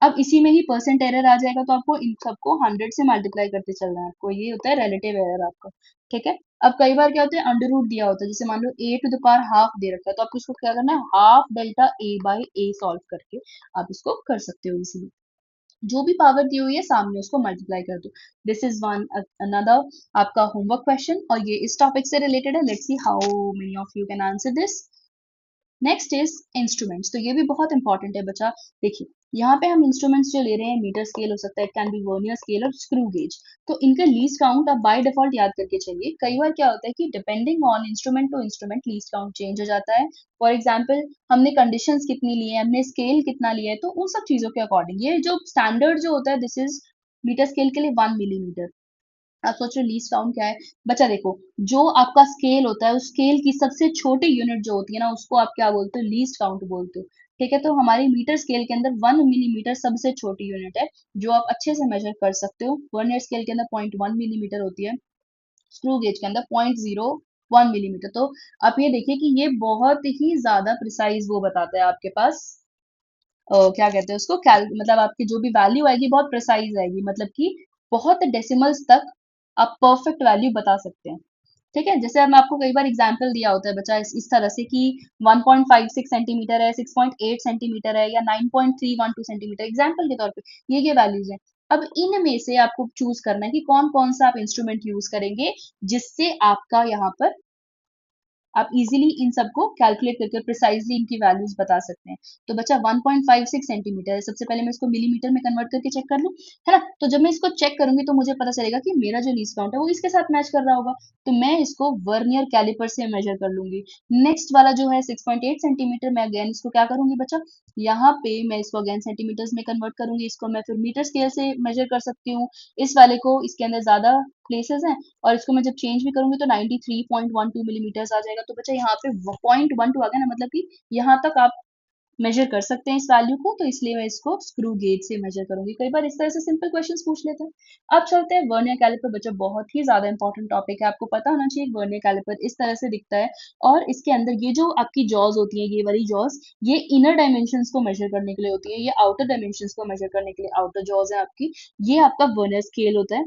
अब इसी में ही परसेंट एरर आ जाएगा, तो आपको इन सबको 100 से मल्टीप्लाई करते चलना है आपको, ये होता है रिलेटिव एरर आपका, ठीक है। अब कई बार क्या होता है, अंडर रूट दिया होता है, जैसे मान लो a to the power half दे रखा है, तो आपको इसको क्या करना है, half delta a by a solve करके आप इसको कर सकते हो इजीली। जो भी पावर दी हुई है सामने उसको मल्टीप्लाई कर दो। दिस इज वन अनदर आपका होमवर्क क्वेश्चन, और ये इस टॉपिक से रिलेटेड है। Let's see how many of you can answer this. Next is instruments, तो ये भी बहुत इंपॉर्टेंट है बच्चा। देखिए यहाँ पे हम इंस्ट्रूमेंट्स जो ले रहे हैं, मीटर स्केल हो सकता है, it can be vernier scale और स्क्रू गेज। तो इनका लीस्ट काउंट आप बाय डिफॉल्ट याद करके चलिए। कई बार क्या होता है कि depending on instrument to instrument least count change हो जाता है। फॉर एग्जाम्पल हमने कंडीशंस कितनी ली है, हमने स्केल कितना लिया है, तो उन सब चीजों के अकॉर्डिंग ये जो स्टैंडर्ड जो होता है, दिस इज मीटर स्केल के लिए 1 मिलीमीटर। आप सोच रहे हो लीस्ट काउंट क्या है, बच्चा देखो, जो आपका स्केल होता है उस स्केल की सबसे छोटी यूनिट जो होती है ना, उसको आप क्या बोलते हो, लीस्ट काउंट बोलते हो, ठीक है। तो हमारी मीटर स्केल के अंदर 1 मिलीमीटर सबसे छोटी यूनिट है, जो आप अच्छे से मेजर कर सकते हो। वर्नियर स्केल के अंदर 0.1 मिलीमीटर होती है, स्क्रू गेज के अंदर 0.01 मिलीमीटर। तो आप ये देखिए कि ये बहुत ही ज्यादा प्रिसाइज वो बताता है आपके पास, क्या कहते हैं उसको, मतलब आपकी जो भी वैल्यू आएगी बहुत प्रिसाइज आएगी, मतलब कि बहुत डेसिमल्स तक आप परफेक्ट वैल्यू बता सकते हैं, ठीक है। जैसे हम आपको कई बार एग्जाम्पल दिया होता है बच्चा इस तरह से कि 1.56 सेंटीमीटर है, 6.8 सेंटीमीटर है, या 9.312 सेंटीमीटर, एग्जाम्पल के तौर पे ये वैल्यूज हैं। अब इनमें से आपको चूज करना है कि कौन कौन सा आप इंस्ट्रूमेंट यूज करेंगे जिससे आपका यहाँ पर आप इजीली इन सबको कैलकुलेट करके प्रिसाइजली इनकी वैल्यूज बता सकते हैं। तो बच्चा 1.56 सेंटीमीटर है, सबसे पहले मैं इसको मिलीमीटर में कन्वर्ट करके चेक कर लूं, है ना। तो जब मैं इसको चेक करूंगी तो मुझे पता चलेगा कि मेरा जो लीस्ट काउंट है वो इसके साथ मैच कर रहा होगा, तो मैं इसको वर्नियर कैलिपर से मेजर कर लूंगी। नेक्स्ट वाला जो है 6.8 सेंटीमीटर, मैं अगेन इसको क्या करूंगी बच्चा, यहाँ पे मैं इसको अगेन सेंटीमीटर्स में कन्वर्ट करूंगी, इसको मैं फिर मीटर स्केल से मेजर कर सकती हूँ। इस वाले को, इसके अंदर ज्यादा प्लेसेस हैं, और इसको मैं जब चेंज भी करूंगी तो 93.12 मिलीमीटर्स आ जाएगा। तो बच्चा यहाँ पे 0.12 आ गया ना, मतलब कि यहाँ तक आप मेजर कर सकते हैं इस वैल्यू को, तो इसलिए मैं इसको स्क्रू गेज से मेजर करूंगी। कई बार इस तरह से सिंपल क्वेश्चंस पूछ लेते हैं। अब चलते हैं वर्नियर कैलिपर, बच्चा बहुत ही ज्यादा इंपॉर्टेंट टॉपिक है, आपको पता होना चाहिए वर्नियर कैलिपर इस तरह से दिखता है, और इसके अंदर ये जो आपकी जॉज होती है, ये वाली जॉज, ये इनर डायमेंशंस को मेजर करने के लिए होती है, ये आउटर डायमेंशंस को मेजर करने के लिए आउटर जॉज है आपकी। ये आपका वर्नियर स्केल होता है,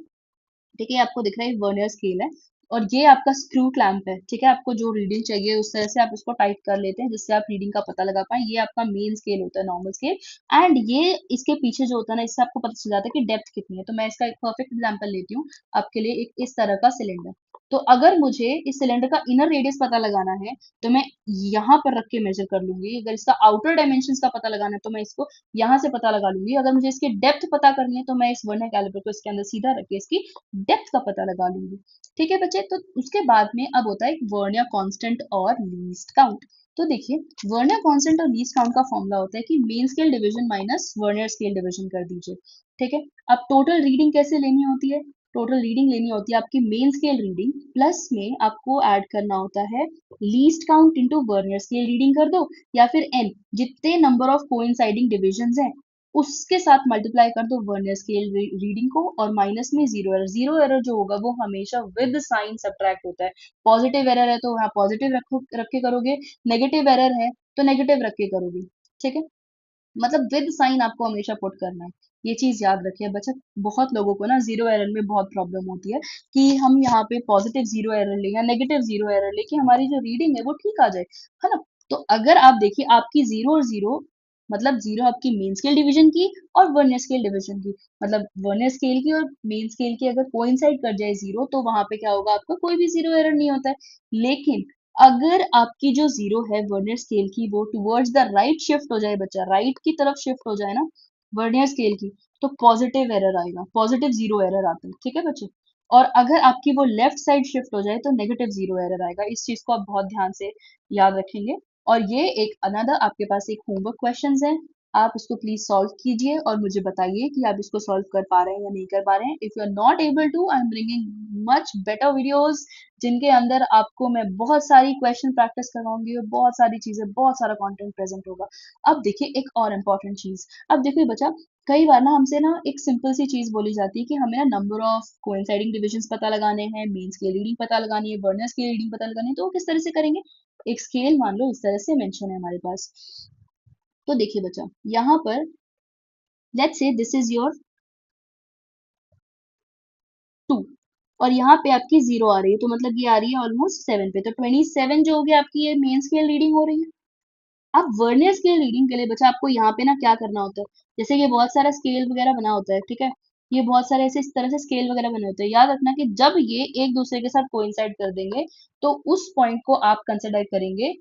ठीक है, आपको दिख रहा है वर्नियर स्केल है। और ये आपका स्क्रू क्लैंप है, ठीक है। आपको जो रीडिंग चाहिए उस तरह से आप इसको टाइट कर लेते हैं जिससे आप रीडिंग का पता लगा पाए। ये आपका मेन स्केल होता है, नॉर्मल स्केल। एंड ये इसके पीछे जो होता है ना, इससे आपको पता चल जाता है कि डेप्थ कितनी है। तो मैं इसका एक परफेक्ट एग्जांपल लेती हूँ आपके लिए, एक इस तरह का सिलेंडर। तो अगर मुझे इस सिलेंडर का इनर रेडियस पता लगाना है तो मैं यहाँ पर रख के मेजर कर लूंगी। अगर इसका आउटर डायमेंशन का पता लगाना है तो मैं इसको यहाँ से पता लगा लूंगी। अगर मुझे इसकी डेप्थ पता करनी है तो मैं इस वर्नियर कैलिपर को इसके अंदर सीधा रख के इसकी डेप्थ का पता लगा लूंगी। ठीक है बच्चे, तो उसके बाद में अब होता है एक वर्नियर कांस्टेंट और लीस्ट काउंट। तो देखिए, वर्नियर कांस्टेंट और लीस्ट काउंट का फॉर्मूला होता है कि main scale division minus vernier scale division कर दीजिए। ठीक है, अब टोटल रीडिंग कैसे लेनी होती है? टोटल रीडिंग लेनी होती है आपकी मेन स्केल रीडिंग प्लस में आपको ऐड करना होता है least count into vernier scale reading कर दो, या फिर एन, जितने नंबर ऑफ कोइंसाइडिंग डिविजन्स हैं उसके साथ मल्टीप्लाई कर दो वर्नियर स्केल रीडिंग को, और माइनस में जीरो एरर। जीरो एरर जो होगा वो हमेशा विद साइन सब्ट्रैक्ट होता है। पॉजिटिव एरर है तो वहाँ पॉजिटिव रख के करोगे, नेगेटिव एरर है तो नेगेटिव रख के करोगे। ठीक है, मतलब विद साइन आपको हमेशा पुट करना है। ये चीज याद रखिए बच्चा। बहुत लोगों को ना जीरो एरर में बहुत प्रॉब्लम होती है कि हम यहाँ पे पॉजिटिव जीरो एरर ले या नेगेटिव जीरो एरर ले कि हमारी जो रीडिंग है वो ठीक आ जाए, है ना। तो अगर आप देखिए आपकी जीरो और जीरो, मतलब जीरो आपकी मेन स्केल डिवीजन की और वर्नियर स्केल डिवीजन की, मतलब वर्नियर स्केल की और मेन स्केल की अगर कोइंसाइड कर जाए जीरो तो वहां पे क्या होगा, आपका कोई भी जीरो एरर नहीं होता है। लेकिन अगर आपकी जो जीरो है वर्नियर स्केल की वो टुवर्ड्स द राइट शिफ्ट हो जाए बच्चा, राइट की तरफ शिफ्ट हो जाए ना वर्नियर स्केल की, तो पॉजिटिव एरर आएगा, पॉजिटिव जीरो एरर आता है। ठीक है बच्चे, और अगर आपकी वो लेफ्ट साइड शिफ्ट हो जाए तो नेगेटिव जीरो एरर आएगा। इस चीज को आप बहुत ध्यान से याद रखेंगे। और ये एक अनदर आपके पास एक होमवर्क क्वेश्चंस है, आप उसको प्लीज सॉल्व कीजिए और मुझे बताइए कि आप इसको सॉल्व कर पा रहे हैं या नहीं कर पा रहे हैं। If you are not able to, I am bringing much better videos जिनके अंदर आपको मैं बहुत सारी क्वेश्चन प्रैक्टिस करवाऊंगी और बहुत सारी चीजें, बहुत सारा कंटेंट प्रेजेंट होगा। अब देखिए एक और इम्पोर्टेंट चीज, अब देखिए बच्चा, कई बार ना हमसे ना एक सिंपल सी चीज बोली जाती है कि हमें ना नंबर ऑफ कोइंसाइडिंग डिविजन्स पता लगाने हैं, मेन स्केल रीडिंग पता लगानी है, वर्नियर स्केल रीडिंग पता लगानी है। तो वो किस तरह से करेंगे? एक स्केल मान लो इस तरह से मेंशन है हमारे पास। तो देखिए बच्चा, यहाँ पर let's say this is your 2, और यहाँ पे आपकी जीरो आ रही है, तो मतलब ये आ रही है ऑलमोस्ट 7 पे। तो 27 जो हो गया आपकी ये मेन स्केल रीडिंग हो रही है। अब वर्नियर स्केल रीडिंग के लिए बच्चा आपको यहाँ पे ना क्या करना होता है, जैसे ये बहुत सारा स्केल वगैरह बना होता है, ठीक है। ये बहुत सारे ऐसे इस तरह से स्केल वगैरह बने होते हैं। याद रखना कि जब ये एक दूसरे के साथ कोइंसाइड कर देंगे तो उस पॉइंट को आप कंसिडर करेंगे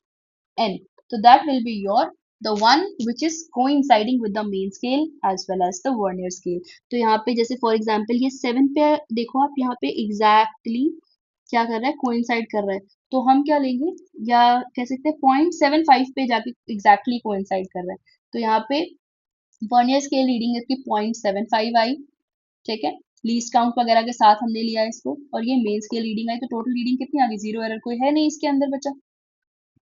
n. So that will be your the one which is coinciding with the main scale as well as the vernier scale. तो यहाँ पे जैसे फॉर एग्जांपल ये 7 पे देखो आप, यहाँ पे एग्जैक्टली क्या कर रहा है, कोइंसाइड कर रहा है। तो हम क्या लेंगे, या कह सकते हैं 0.75 पे जाके एग्जैक्टली कोइंसाइड कर रहा है। तो यहाँ पे वर्नियर स्केल रीडिंग इसकी 0.75 आई, ठीक है। लीस्ट काउंट वगैरह के साथ हमने लिया इसको, और ये मेन स्केल रीडिंग आई। तो टोटल रीडिंग कितनी आ गई, जीरो एरर कोई है नहीं इसके अंदर बचा।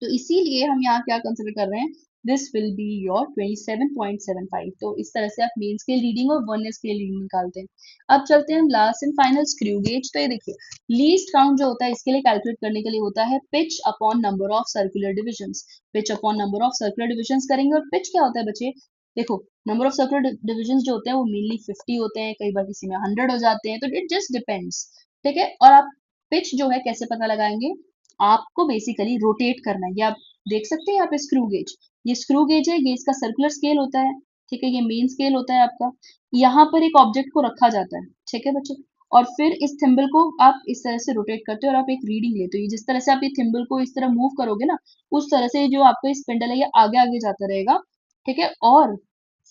तो इसीलिए हम यहाँ क्या कंसिडर कर रहे हैं, दिस विल बी योर 27.75। तो इस तरह से आप मेन स्केल रीडिंग और वर्नियर स्केल रीडिंग निकालते हैं। अब चलते हैं last and final screw gauge. तो ये देखिए, लीस्ट काउंट जो होता है इसके लिए कैलकुलेट करने के लिए होता है pitch upon number of circular divisions. Pitch upon number of circular divisions करेंगे, और पिच क्या होता है बच्चे, देखो नंबर ऑफ सर्कुलर डिविजन्स जो होते हैं वो मेनली 50 होते हैं, कई बार किसी में 100 हो जाते हैं, तो इट जस्ट डिपेंड्स। ठीक है, और आप पिच जो है कैसे पता लगाएंगे, आपको बेसिकली रोटेट करना है। ये आप देख सकते हैं यहाँ पे स्क्रू गेज, ये स्क्रू गेज है, ये इसका सर्कुलर स्केल होता है, ठीक है। ये मेन स्केल होता है आपका। यहाँ पर एक ऑब्जेक्ट को रखा जाता है, ठीक है बच्चों, और फिर इस थिम्बल को आप इस तरह से रोटेट करते हो और आप एक रीडिंग लेते हो। ये जिस तरह से आप ये थिम्बल को इस तरह मूव करोगे ना, उस तरह से जो आपका ये स्पिंडल है ये आगे आगे जाता रहेगा, ठीक है। और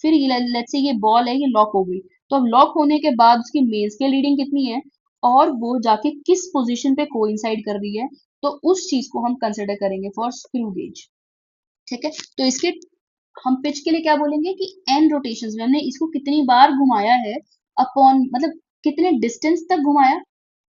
फिर लेट्स से ये बॉल है, ये लॉक हो गई। तो अब लॉक होने के बाद उसकी मेन स्केल रीडिंग कितनी है और वो जाके किस पोजीशन पे कोइंसाइड कर रही है, तो उस चीज को हम कंसिडर करेंगे फॉर स्क्रू गेज। ठीक है, तो इसके हम पिच के लिए क्या बोलेंगे कि एन रोटेशंस में हमने इसको कितनी बार घुमाया है, अपॉन मतलब कितने डिस्टेंस तक घुमाया,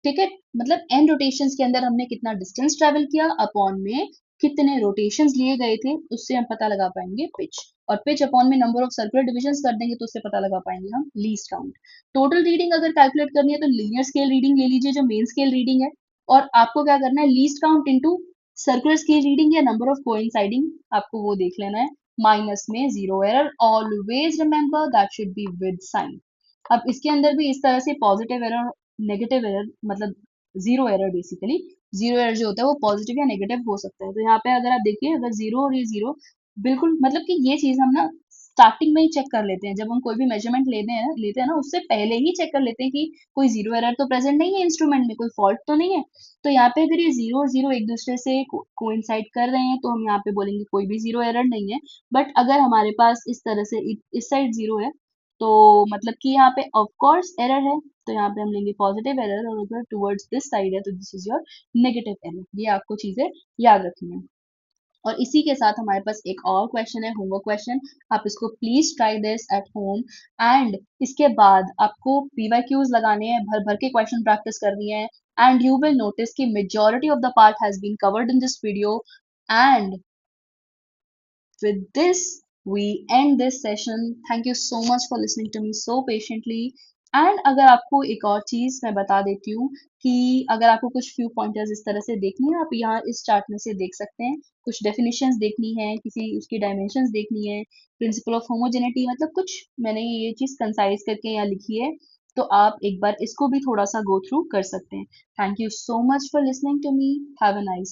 ठीक है। मतलब एन रोटेशंस के अंदर हमने कितना डिस्टेंस ट्रेवल किया, अपॉन में कितने रोटेशंस लिए गए थे, उससे हम पता लगा पाएंगे पिच। और पिच अपॉन में नंबर ऑफ सर्कुलर डिविजन्स कर देंगे तो उससे पता लगा पाएंगे हम लीस्ट काउंट। टोटल रीडिंग अगर कैलकुलेट करनी है तो लीनियर स्केल रीडिंग ले लीजिए जो मेन स्केल रीडिंग है, और आपको क्या करना है, least count into circular scale reading या नंबर ऑफ कोइंसाइडिंग, आपको वो देख लेना है, माइनस में zero error. Always remember that should be with sign. अब इसके अंदर भी इस तरह से पॉजिटिव एरर, नेगेटिव एरर, मतलब zero error basically. Zero error जो होता है वो पॉजिटिव या नेगेटिव हो सकता है। तो यहाँ पे अगर आप देखिए, अगर जीरो और ये जीरो, बिल्कुल मतलब कि ये चीज हम ना स्टार्टिंग में ही चेक कर लेते हैं। जब हम कोई भी मेजरमेंट लेते हैं ना उससे पहले ही चेक कर लेते हैं कि कोई जीरो एरर तो प्रेजेंट नहीं है इंस्ट्रूमेंट में, कोई फॉल्ट तो नहीं है। तो यहाँ पे अगर ये जीरो और जीरो एक दूसरे से कोइंसाइड कर रहे हैं तो हम यहाँ पे बोलेंगे कोई भी जीरो एरर नहीं है। बट अगर हमारे पास इस तरह से इस साइड जीरो है तो मतलब कि यहाँ पे ऑफ कोर्स एरर है। तो यहाँ पे हम लेंगे पॉजिटिव एरर, और अगर टुवर्ड्स दिस साइड है तो this is your negative error. ये आपको चीजें याद रखनी है। और इसी के साथ हमारे पास एक और क्वेश्चन है, होमवर्क क्वेश्चन। आप इसको please try this at home, and इसके बाद आपको पीवाईक्यूज लगाने हैं, भर भर के क्वेश्चन प्रैक्टिस करनी है। एंड यू विल नोटिस कि majority of the part has been covered in this video. And with this, we end this session. Thank you so much for listening to me so patiently. And अगर आपको एक और चीज मैं बता देती हूँ कि अगर आपको कुछ फ्यू पॉइंटर्स इस तरह से देखनी है, आप यहाँ इस चार्ट में से देख सकते हैं। कुछ डेफिनेशंस देखनी है, किसी उसकी डायमेंशंस देखनी है, प्रिंसिपल ऑफ होमोजेनिटी, मतलब कुछ मैंने ये चीज कंसाइज करके यहाँ लिखी है। तो आप एक बार इसको भी थोड़ा सा गो थ्रू कर सकते हैं। Thank you so much for listening to me. Have a nice